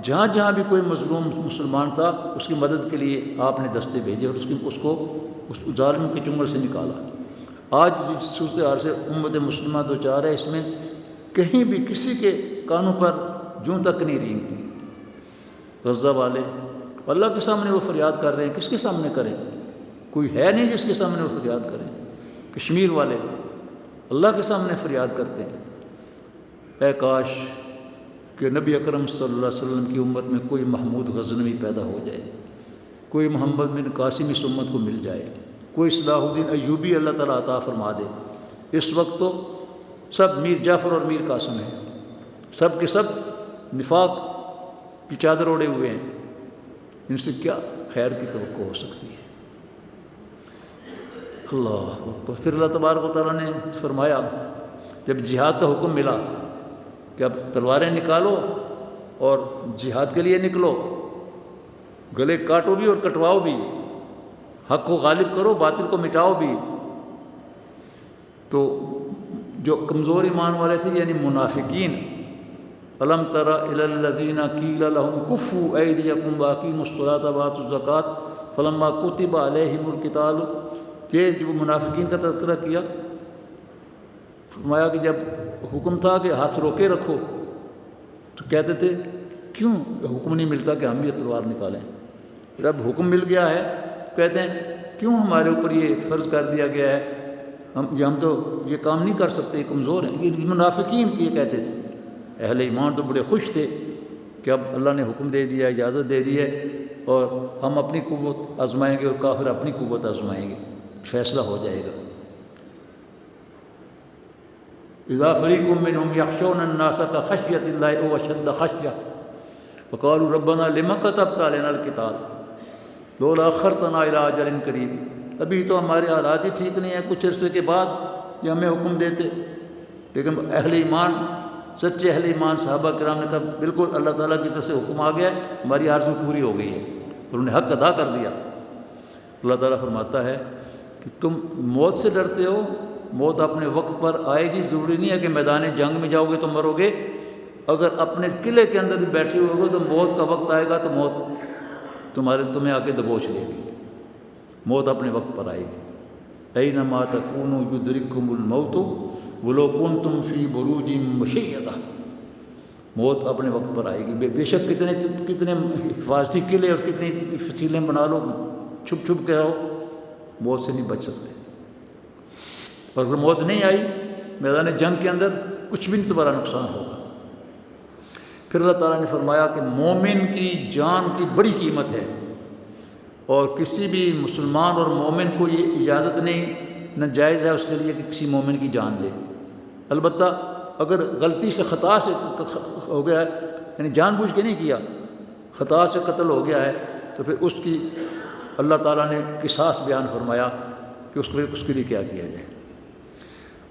جہاں جہاں بھی کوئی مظلوم مسلمان تھا اس کی مدد کے لیے آپ نے دستے بھیجے اور اس کو اس ظالموں کے چنگل سے نکالا۔ آج جس صورتحال سے امت مسلمہ دو چار ہے، اس میں کہیں بھی کسی کے کانوں پر جوں تک نہیں رینگتی۔ غزہ والے اللہ کے سامنے وہ فریاد کر رہے ہیں، کس کے سامنے کریں؟ کوئی ہے نہیں جس کے سامنے وہ فریاد کریں۔ کشمیر والے اللہ کے سامنے فریاد کرتے ہیں، اے کاش کہ نبی اکرم صلی اللہ علیہ وسلم کی امت میں کوئی محمود غزنوی پیدا ہو جائے، کوئی محمد بن قاسم اس امت کو مل جائے، کوئی صلاح الدین ایوبی اللہ تعالیٰ عطا فرما دے۔ اس وقت تو سب میر جعفر اور میر قاسم ہیں، سب کے سب نفاق کی چادر اوڑے ہوئے ہیں، ان سے کیا خیر کی توقع ہو سکتی ہے؟ اللہ اکبر۔ پھر اللہ تبارک و تعالیٰ نے فرمایا جب جہاد کا حکم ملا کہ اب تلواریں نکالو اور جہاد کے لیے نکلو، گلے کاٹو بھی اور کٹواؤ بھی، حق کو غالب کرو، باطل کو مٹاؤ بھی، تو جو کمزور ایمان والے تھے یعنی منافقین، الم تر الی الذین قیل لهم کفوا ایدیکم واقیموا الصلاۃ وآتوا الزکاۃ فلما کتب علیہم القتال، یہ جو منافقین کا تذکرہ کیا، فرمایا کہ جب حکم تھا کہ ہاتھ روکے رکھو تو کہتے تھے کیوں حکم نہیں ملتا کہ ہم بھی تلوار نکالیں؟ جب حکم مل گیا ہے کہتے ہیں کیوں ہمارے اوپر یہ فرض کر دیا گیا ہے، ہم تو یہ کام نہیں کر سکتے، کمزور ہیں۔ یہ منافقین یہ کہتے تھے۔ اہل ایمان تو بڑے خوش تھے کہ اب اللہ نے حکم دے دیا، اجازت دے دی ہے، اور ہم اپنی قوت آزمائیں گے اور کافر اپنی قوت آزمائیں گے، فیصلہ ہو جائے گا۔ اذا فریق منهم یخشون الناس کخشیۃ اللہ او اشد خشیہ وقالوا ربنا لما كتبت علينا القتال لولا اخرتنا الى اجل قریب۔ ابھی تو ہمارے حالات ہی ٹھیک نہیں ہیں، کچھ عرصے کے بعد یہ ہمیں حکم دیتے۔ لیکن اہل ایمان، سچے اہل ایمان صحابہ کرام نے کہا بالکل اللہ تعالیٰ کی طرف سے حکم آ گیا ہے، ہماری آرزو پوری ہو گئی ہے، اور انہوں نے حق ادا کر دیا۔ اللہ تعالیٰ فرماتا ہے کہ تم موت سے ڈرتے ہو، موت اپنے وقت پر آئے گی، ضروری نہیں ہے کہ میدان جنگ میں جاؤ گے تو مرو گے۔ اگر اپنے قلعے کے اندر بھی بیٹھے ہوئے ہو تو موت کا وقت آئے گا تو موت تمہیں آ کے دبوچ لے گی، موت اپنے وقت پر آئے گی۔ اینما تکونوا یدرککم الموت ولو کنتم فی بروج مشیدہ، موت اپنے وقت پر آئے گی۔ بے شک کتنے حفاظتی قلعے اور کتنی فصیلیں بنا لو، چھپ چھپ کے ہو، موت سے نہیں بچ سکتے۔ اور اگر موت نہیں آئی میدان جنگ کے اندر، کچھ بھی نہیں تمہارا نقصان ہوگا۔ پھر اللہ تعالیٰ نے فرمایا کہ مومن کی جان کی بڑی قیمت ہے، اور کسی بھی مسلمان اور مومن کو یہ اجازت نہیں، نہ جائز ہے اس کے لیے کہ کسی مومن کی جان لے۔ البتہ اگر غلطی سے خطا سے ہو گیا ہے، یعنی جان بوجھ کے نہیں کیا، خطا سے قتل ہو گیا ہے، تو پھر اس کی اللہ تعالیٰ نے قصاص بیان فرمایا کہ اس کے لیے کیا کیا جائے،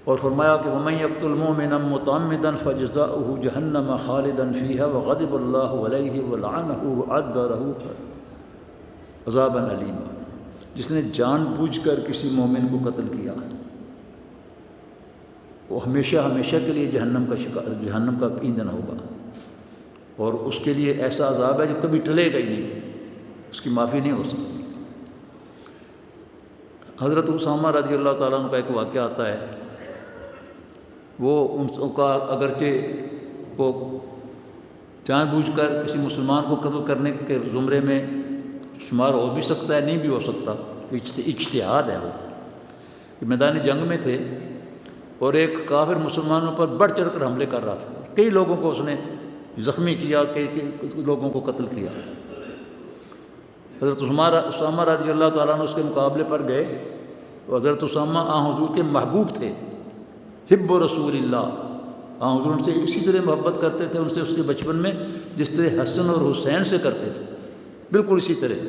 اور فرمایا کہ وَمَن يَقْتُلْ مُؤْمِنًا مُّتَعَمِّدًا فَجَزَاؤُهُ جَهَنَّمَ خَالِدًا فِيهَا وَغَضِبَ اللَّهُ عَلَيْهِ وَلَعَنَهُ وَأَعَدَّ لَهُ عَذَابًا أَلِيمًا۔ جس نے جان بوجھ کر کسی مومن کو قتل کیا، وہ ہمیشہ ہمیشہ کے لیے جہنم کا ایندھن ہوگا، اور اس کے لیے ایسا عذاب ہے جو کبھی ٹلے گا ہی نہیں، اس کی معافی نہیں ہو سکتی۔ حضرت اسامہ رضی اللہ تعالیٰ عنہ کا ایک واقعہ آتا ہے، وہ ان کا اگرچہ وہ جان بوجھ کر کسی مسلمان کو قتل کرنے کے زمرے میں شمار ہو بھی سکتا ہے، نہیں بھی ہو سکتا، اجتہاد ہے وہ، کہ میدان جنگ میں تھے اور ایک کافر مسلمانوں پر بڑھ چڑھ کر حملے کر رہا تھا، کئی لوگوں کو اس نے زخمی کیا، کئی لوگوں کو قتل کیا۔ حضرت اسامہ رضی اللہ تعالیٰ عنہ اس کے مقابلے پر گئے، تو حضرت اسامہ حضور کے محبوب تھے، حب رسول اللہ، حضور ان سے اسی طرح محبت کرتے تھے، ان سے اس کے بچپن میں جس طرح حسن اور حسین سے کرتے تھے، بالکل اسی طرح۔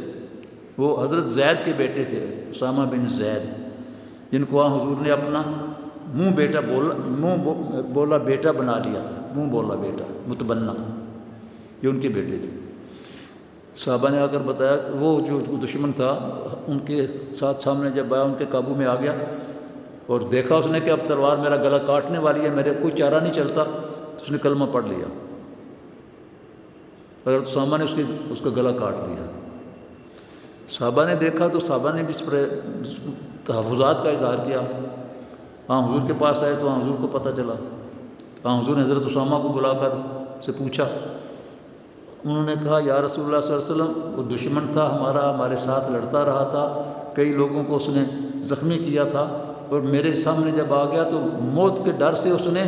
وہ حضرت زید کے بیٹے تھے، اسامہ بن زید، جن کو حضور نے اپنا منہ بولا بیٹا بنا لیا تھا، منہ بولا بیٹا متبنہ، یہ ان کے بیٹے تھے۔ صحابہ نے آ کر بتایا کہ وہ جو دشمن تھا ان کے ساتھ سامنے جب آیا، ان کے قابو میں آ گیا، اور دیکھا اس نے کہ اب تلوار میرا گلا کاٹنے والی ہے، میرے کوئی چارہ نہیں چلتا، تو اس نے کلمہ پڑھ لیا، حضرت اسامہ نے اس کا گلا کاٹ دیا۔ صحابہ نے دیکھا تو صحابہ نے بھی اس پر تحفظات کا اظہار کیا، حضور کے پاس آئے تو حضور کو پتہ چلا، حضور نے حضرت اسامہ کو بلا کر سے پوچھا، انہوں نے کہا یا رسول اللہ صلی اللہ علیہ وسلم، وہ دشمن تھا ہمارے ساتھ لڑتا رہا تھا، کئی لوگوں کو اس نے زخمی کیا تھا، اور میرے سامنے جب آ گیا تو موت کے ڈر سے اس نے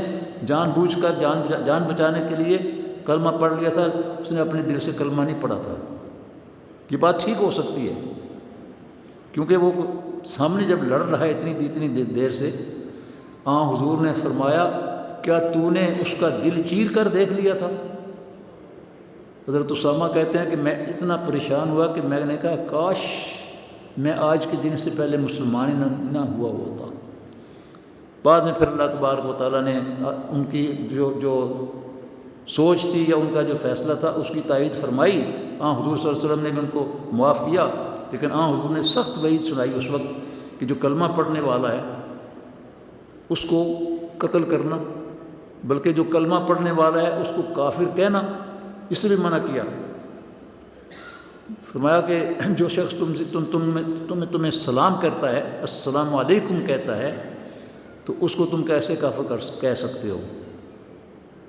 جان بوجھ کر جان بچانے کے لیے کلمہ پڑھ لیا تھا، اس نے اپنے دل سے کلمہ نہیں پڑھا تھا۔ یہ بات ٹھیک ہو سکتی ہے، کیونکہ وہ سامنے جب لڑ رہا ہے اتنی دیر سے، حضور نے فرمایا کیا تو نے اس کا دل چیر کر دیکھ لیا تھا؟ حضرت اسامہ کہتے ہیں کہ میں اتنا پریشان ہوا کہ میں نے کہا کاش میں آج کے دن سے پہلے مسلمان ہی نہ ہوا ہوتا۔ بعد میں پھر اللہ تبارک و تعالیٰ نے ان کی جو سوچ تھی یا ان کا جو فیصلہ تھا اس کی تائید فرمائی، حضور صلی اللہ علیہ وسلم نے بھی ان کو معاف کیا، لیکن حضور نے سخت وعید سنائی اس وقت کہ جو کلمہ پڑھنے والا ہے اس کو قتل کرنا، بلکہ جو کلمہ پڑھنے والا ہے اس کو کافر کہنا، اس سے بھی منع کیا۔ فرمایا کہ جو شخص تمہیں سلام کرتا ہے، السلام علیکم کہتا ہے، تو اس کو تم کیسے کافر کہہ سکتے ہو؟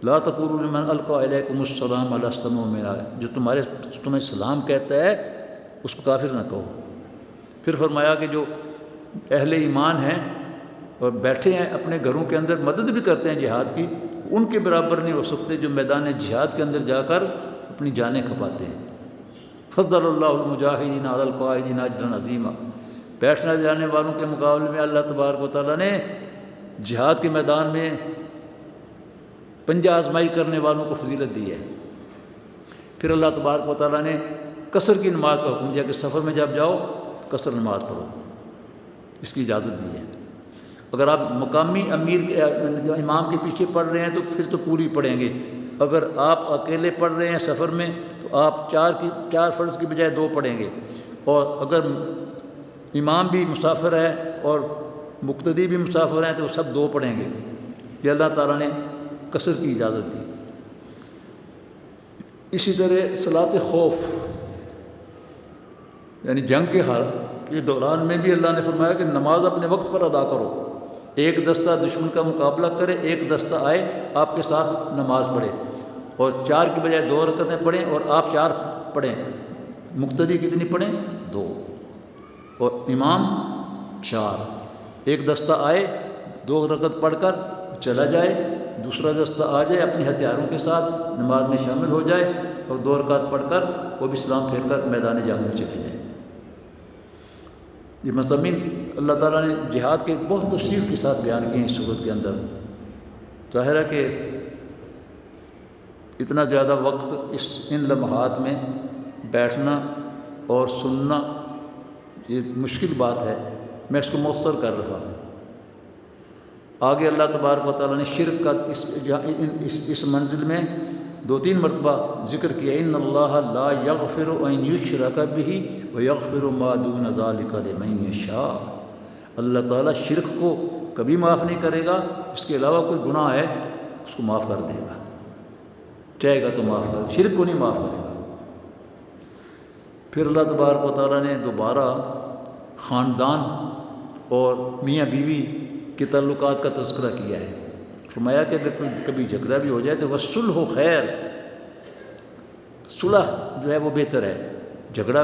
لا تقولوا لمن القى الیکم السلام لست مؤمنا، جو تمہیں سلام کہتا ہے اس کو کافر نہ کہو۔ پھر فرمایا کہ جو اہل ایمان ہیں اور بیٹھے ہیں اپنے گھروں کے اندر مدد بھی کرتے ہیں جہاد کی، ان کے برابر نہیں ہو سکتے جو میدان جہاد کے اندر جا کر اپنی جانیں کھپاتے ہیں۔ فضل اللہ المجاہدین علی القاعدین اجرا عظیما، بیٹھنے جانے والوں کے مقابلے میں اللہ تبارک و تعالیٰ نے جہاد کے میدان میں پنجہ آزمائی کرنے والوں کو فضیلت دی ہے۔ پھر اللہ تبارک و تعالیٰ نے قصر کی نماز کا حکم دیا کہ سفر میں جب جاؤ قصر نماز پڑھو، اس کی اجازت دی ہے۔ اگر آپ مقامی امیر کے امام کے پیچھے پڑھ رہے ہیں تو پھر تو پوری پڑھیں گے، اگر آپ اکیلے پڑھ رہے ہیں سفر میں تو آپ چار فرض کی بجائے 2 پڑھیں گے، اور اگر امام بھی مسافر ہے اور مقتدی بھی مسافر ہیں تو سب 2 پڑھیں گے۔ یہ اللہ تعالیٰ نے قصر کی اجازت دی۔ اسی طرح صلاۃ خوف، یعنی جنگ کے حال کے دوران میں بھی اللہ نے فرمایا کہ نماز اپنے وقت پر ادا کرو، ایک دستہ دشمن کا مقابلہ کرے، ایک دستہ آئے آپ کے ساتھ نماز پڑھے، اور 4 کی بجائے 2 رکعتیں پڑھیں اور آپ 4 پڑھیں، مقتدی کتنی پڑھیں؟ 2۔ اور امام 4۔ ایک دستہ آئے 2 رکعت پڑھ کر چلا جائے، دوسرا دستہ آ جائے اپنے ہتھیاروں کے ساتھ نماز میں شامل ہو جائے اور 2 رکعت پڑھ کر وہ بھی سلام پھیر کر میدان جنگ میں چلے جائے۔ یہ مضامین اللہ تعالیٰ نے جہاد کے بہت تفصیل کے ساتھ بیان کیے ہیں اس صورت کے اندر۔ ظاہر ہے کہ اتنا زیادہ وقت ان لمحات میں بیٹھنا اور سننا یہ مشکل بات ہے، میں اس کو مختصر کر رہا ہوں۔ آگے اللہ تبارک و تعالیٰ نے شرک کا اس منزل میں 2-3 مرتبہ ذکر کیا، ان اللہ لا یغفر ان یشرک بہ ویغفر ما دون ذلک لمن یشاء۔ اللہ تعالیٰ شرک کو کبھی معاف نہیں کرے گا، اس کے علاوہ کوئی گناہ ہے اس کو معاف کر دے گا، چاہے گا تو معاف کر دے، شرک کو نہیں معاف کرے گا۔ پھر اللہ تبارک و تعالیٰ نے دوبارہ خاندان اور میاں بیوی کے تعلقات کا تذکرہ کیا ہے۔ فرمایا کہ اگر کبھی جھگڑا بھی ہو جائے تو والصلح خیر، صلح جو ہے وہ بہتر ہے۔ جھگڑا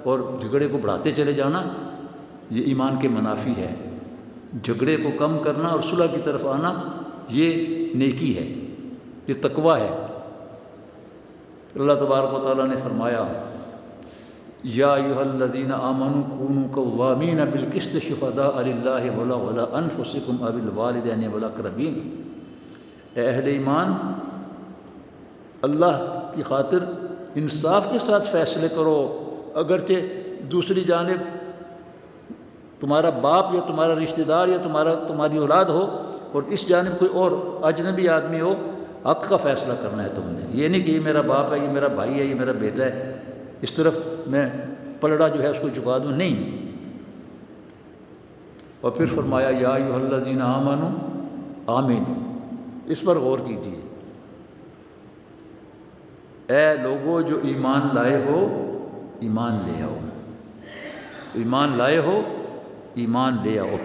اور جھگڑے کو بڑھاتے چلے جانا یہ ایمان کے منافی ہے۔ جھگڑے کو کم کرنا اور صلح کی طرف آنا یہ نیکی ہے، یہ تقوی ہے۔ اللہ تبارک و تعالیٰ نے فرمایا یا ایھا الذین آمنوا کونوا قوامین بالقسط شہداء للہ ولو علی انفسکم او الوالدین والاقربین۔ اے اہل ایمان، اللہ کی خاطر انصاف کے ساتھ فیصلے کرو، اگرچہ دوسری جانب تمہارا باپ یا تمہارا رشتہ دار یا تمہاری اولاد ہو اور اس جانب کوئی اور اجنبی آدمی ہو، حق کا فیصلہ کرنا ہے تم نے۔ یہ نہیں کہ یہ میرا باپ ہے، یہ میرا بھائی ہے، یہ میرا بیٹا ہے، اس طرف میں پلڑا جو ہے اس کو جھکا دوں، نہیں۔ اور پھر فرمایا یا ایھا الذین آمنوا آمنوا، اس پر غور کیجیے۔ اے لوگو جو ایمان لائے ہو ایمان لے آؤ، ایمان لائے ہو ایمان لے آؤ،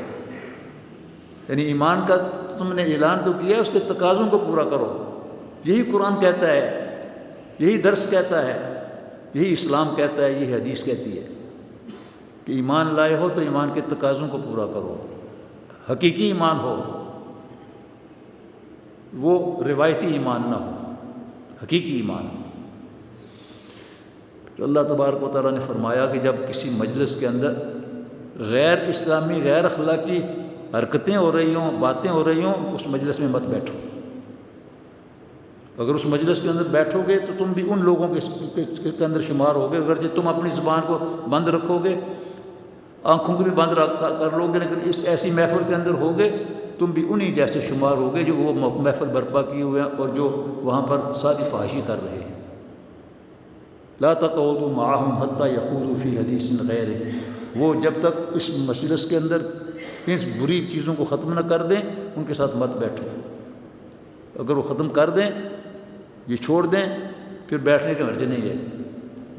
یعنی ایمان کا تم نے اعلان تو کیا، اس کے تقاضوں کو پورا کرو۔ یہی قرآن کہتا ہے، یہی درس کہتا ہے، یہی اسلام کہتا ہے، یہی حدیث کہتی ہے کہ ایمان لائے ہو تو ایمان کے تقاضوں کو پورا کرو، حقیقی ایمان ہو، وہ روایتی ایمان نہ ہو، حقیقی ایمان۔ تو اللہ تبارک و تعالیٰ نے فرمایا کہ جب کسی مجلس کے اندر غیر اسلامی غیر اخلاقی حرکتیں ہو رہی ہوں، باتیں ہو رہی ہوں، اس مجلس میں مت بیٹھو۔ اگر اس مجلس کے اندر بیٹھو گے تو تم بھی ان لوگوں کے اندر شمار ہوگے، اگرچہ تم اپنی زبان کو بند رکھو گے، آنکھوں کو بھی بند کر لو گے، لیکن اس ایسی محفل کے اندر ہوگے تم بھی انہی جیسے شمار ہوگے جو وہ محفل برپا کیے ہوئے ہیں اور جو وہاں پر ساری فحاشی کر رہے ہیں۔ لا تقعدوا معهم حتى يخوضوا في حديث غيره، وہ جب تک اس مجلس کے اندر اس بری چیزوں کو ختم نہ کر دیں ان کے ساتھ مت بیٹھو۔ اگر وہ ختم کر دیں، یہ چھوڑ دیں، پھر بیٹھنے کا مرض نہیں ہے۔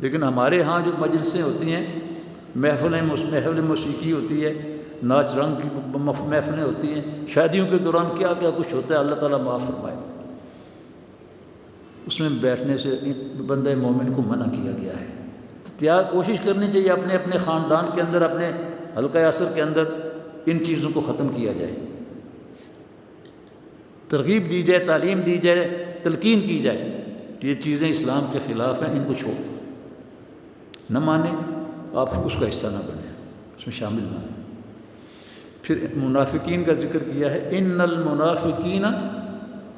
لیکن ہمارے ہاں جو مجلسیں ہوتی ہیں، محفل موسیقی ہوتی ہے، ناچ رنگ کی محفلیں ہوتی ہیں، شادیوں کے دوران کیا کیا کچھ ہوتا ہے، اللہ تعالیٰ معاف فرمائے، اس میں بیٹھنے سے بندہ مومن کو منع کیا گیا ہے۔ کوشش کرنی چاہیے اپنے خاندان کے اندر، اپنے حلقہ اثر کے اندر ان چیزوں کو ختم کیا جائے، ترغیب دی جائے، تعلیم دی جائے، تلقین کی جائے کہ یہ چیزیں اسلام کے خلاف ہیں، ان کو چھوڑ نہ مانیں، آپ اس کا حصہ نہ بنیں، اس میں شامل نہ ہوں۔ پھر منافقین کا ذکر کیا ہے، ان المنافقین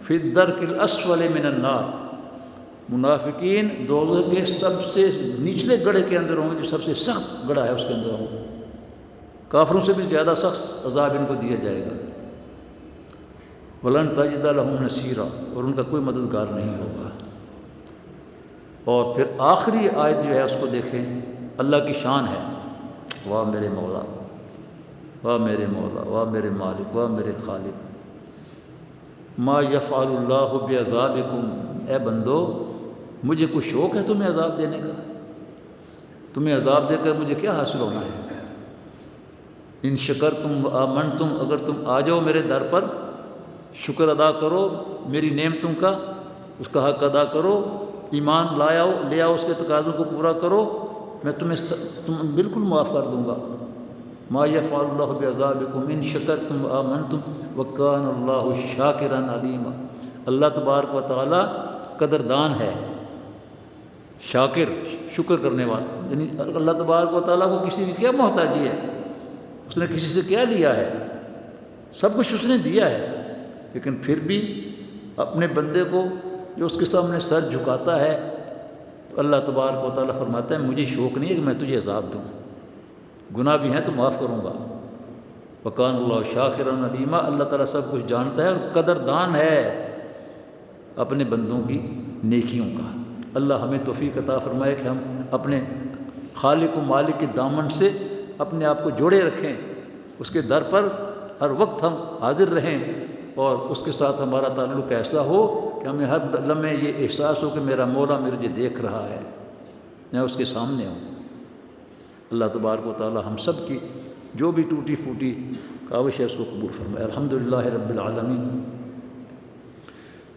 فی الدرک الاسفل من النار، منافقین دوزخ کے سب سے نچلے گڑھے کے اندر ہوں گے، جو سب سے سخت گڑھا ہے اس کے اندر ہوں گے، کافروں سے بھی زیادہ سخت عذاب ان کو دیا جائے گا۔ وَلَن تَجِدَ لَهُمْ نَصِيرًا، اور ان کا کوئی مددگار نہیں ہوگا۔ اور پھر آخری آیت جو ہے اس کو دیکھیں، اللہ کی شان ہے، واہ میرے مولا، واہ میرے مولا، واہ میرے مالک، واہ میرے خالق، ما یفعل اللہ بعذابکم، اے بندو مجھے کچھ شوق ہے تمہیں عذاب دینے کا، تمہیں عذاب دے کر مجھے کیا حاصل ہونا ہے؟ ان شکرتم وآمنتم، اگر تم آ جاؤ میرے در پر، شکر ادا کرو میری نعمتوں کا، اس کا حق ادا کرو، ایمان لے آؤ اس کے تقاضوں کو پورا کرو، میں تمہیں بالکل معاف کر دوں گا۔ ما یفعل اللہ بعذابکم ان شکرتم وآمنتم وکان اللہ شاکرا علیما۔ اللہ تبارک و تعالیٰ قدردان ہے، شاکر شکر کرنے والا، یعنی اللہ تبارک و تعالیٰ کو کسی کی کیا محتاجی ہے، اس نے کسی سے کیا لیا ہے، سب کچھ اس نے دیا ہے، لیکن پھر بھی اپنے بندے کو جو اس کے سامنے سر جھکاتا ہے تو اللہ تبارک و تعالیٰ فرماتا ہے مجھے شوق نہیں ہے کہ میں تجھے عذاب دوں، گناہ بھی ہیں تو معاف کروں گا۔ وکان اللہ شاکرا علیما، اللہ تعالیٰ سب کچھ جانتا ہے اور قدردان ہے اپنے بندوں کی نیکیوں کا۔ اللہ ہمیں توفیق عطا فرمائے کہ ہم اپنے خالق و مالک کے دامن سے اپنے آپ کو جوڑے رکھیں، اس کے در پر ہر وقت ہم حاضر رہیں اور اس کے ساتھ ہمارا تعلق ایسا ہو کہ ہمیں ہر لمحے یہ احساس ہو کہ میرا مولا مجھے دیکھ رہا ہے، میں اس کے سامنے ہوں۔ اللہ تبارک و تعالی ہم سب کی جو بھی ٹوٹی پھوٹی کاوش ہے اس کو قبول فرمائے۔ الحمدللہ رب العالمین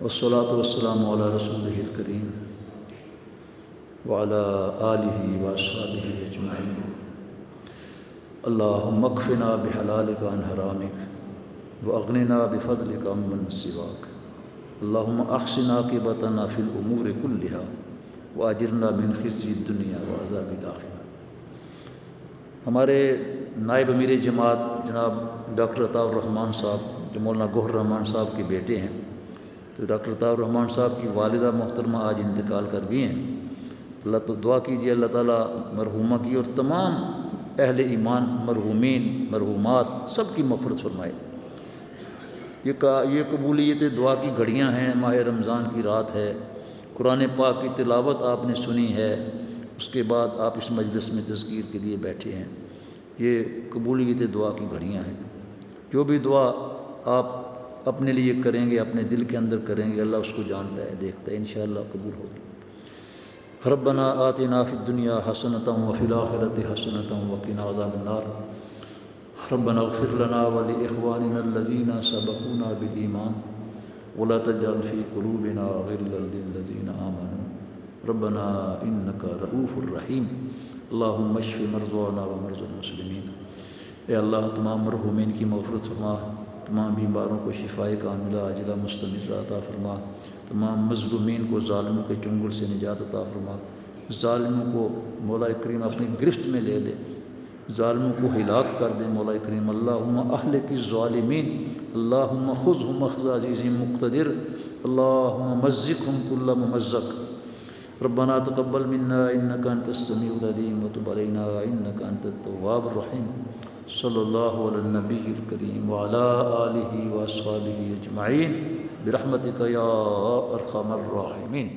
والصلاة والسلام علی رسولہ الکریم وعلی آلہ واصحابہ اجمعین۔ اللہم اکفنا بحلالک عن حرامک واغننا بفضلک عمن سواک۔ اللہم احسن عاقبتنا فی الامور کلہا واجرنا من خزی الدنیا وعذاب الآخرہ۔ ہمارے نائب امیر جماعت جناب ڈاکٹر عطاء الرحمن صاحب جو مولانا گوہر رحمان صاحب کے بیٹے ہیں، تو ڈاکٹر عطاء الرحمن صاحب کی والدہ محترمہ آج انتقال کر گئی ہیں۔ اللہ تو دعا کیجیے اللہ تعالیٰ مرحومہ کی اور تمام اہل ایمان مرحومین مرحومات سب کی مغفرت فرمائے۔ یہ قبولیت دعا کی گھڑیاں ہیں، ماہ رمضان کی رات ہے، قرآن پاک کی تلاوت آپ نے سنی ہے، اس کے بعد آپ اس مجلس میں تذکیر کے لیے بیٹھے ہیں، یہ قبولیت دعا کی گھڑیاں ہیں۔ جو بھی دعا آپ اپنے لیے کریں گے، اپنے دل کے اندر کریں گے، اللہ اس کو جانتا ہے، دیکھتا ہے، انشاءاللہ قبول ہوگی۔ ربنا آتنا فی الدنیا حسنۃ وفی الآخرۃ حسنۃ وقنا عذاب النار۔ ربنا اغفر لنا ولاخواننا الذین سبقونا بالایمان ولا تجعل فی قلوبنا غلا للذین آمنوا ربنا انک رؤوف رحیم۔ اللہم اشف مرضانا ومرضی المسلمین۔ اے اللہ تمام مرحومین کی مغفرت فرما، تمام بیماروں کو شفائے کاملہ عاجلہ مستمرہ عطا فرما، تمام مظلومین کو ظالموں کے چنگل سے نجات عطا فرما، ظالموں کو مولا کریم اپنی گرفت میں لے لے، ظالموں کو ہلاک کر دے مولا کریم۔ اللہم اہلک الظالمین، اللہم خذہم اخذ عزیز مقتدر، اللہم مزقہم کل ممزق۔ ربنا تقبل منا انک انت السمیع العلیم وتب علینا انک انت التواب الرحیم۔ صلی اللہ علی النبی الکریم وعلی آلہ واصحابہ اجمعین برحمتک یا ارحم الراحمین۔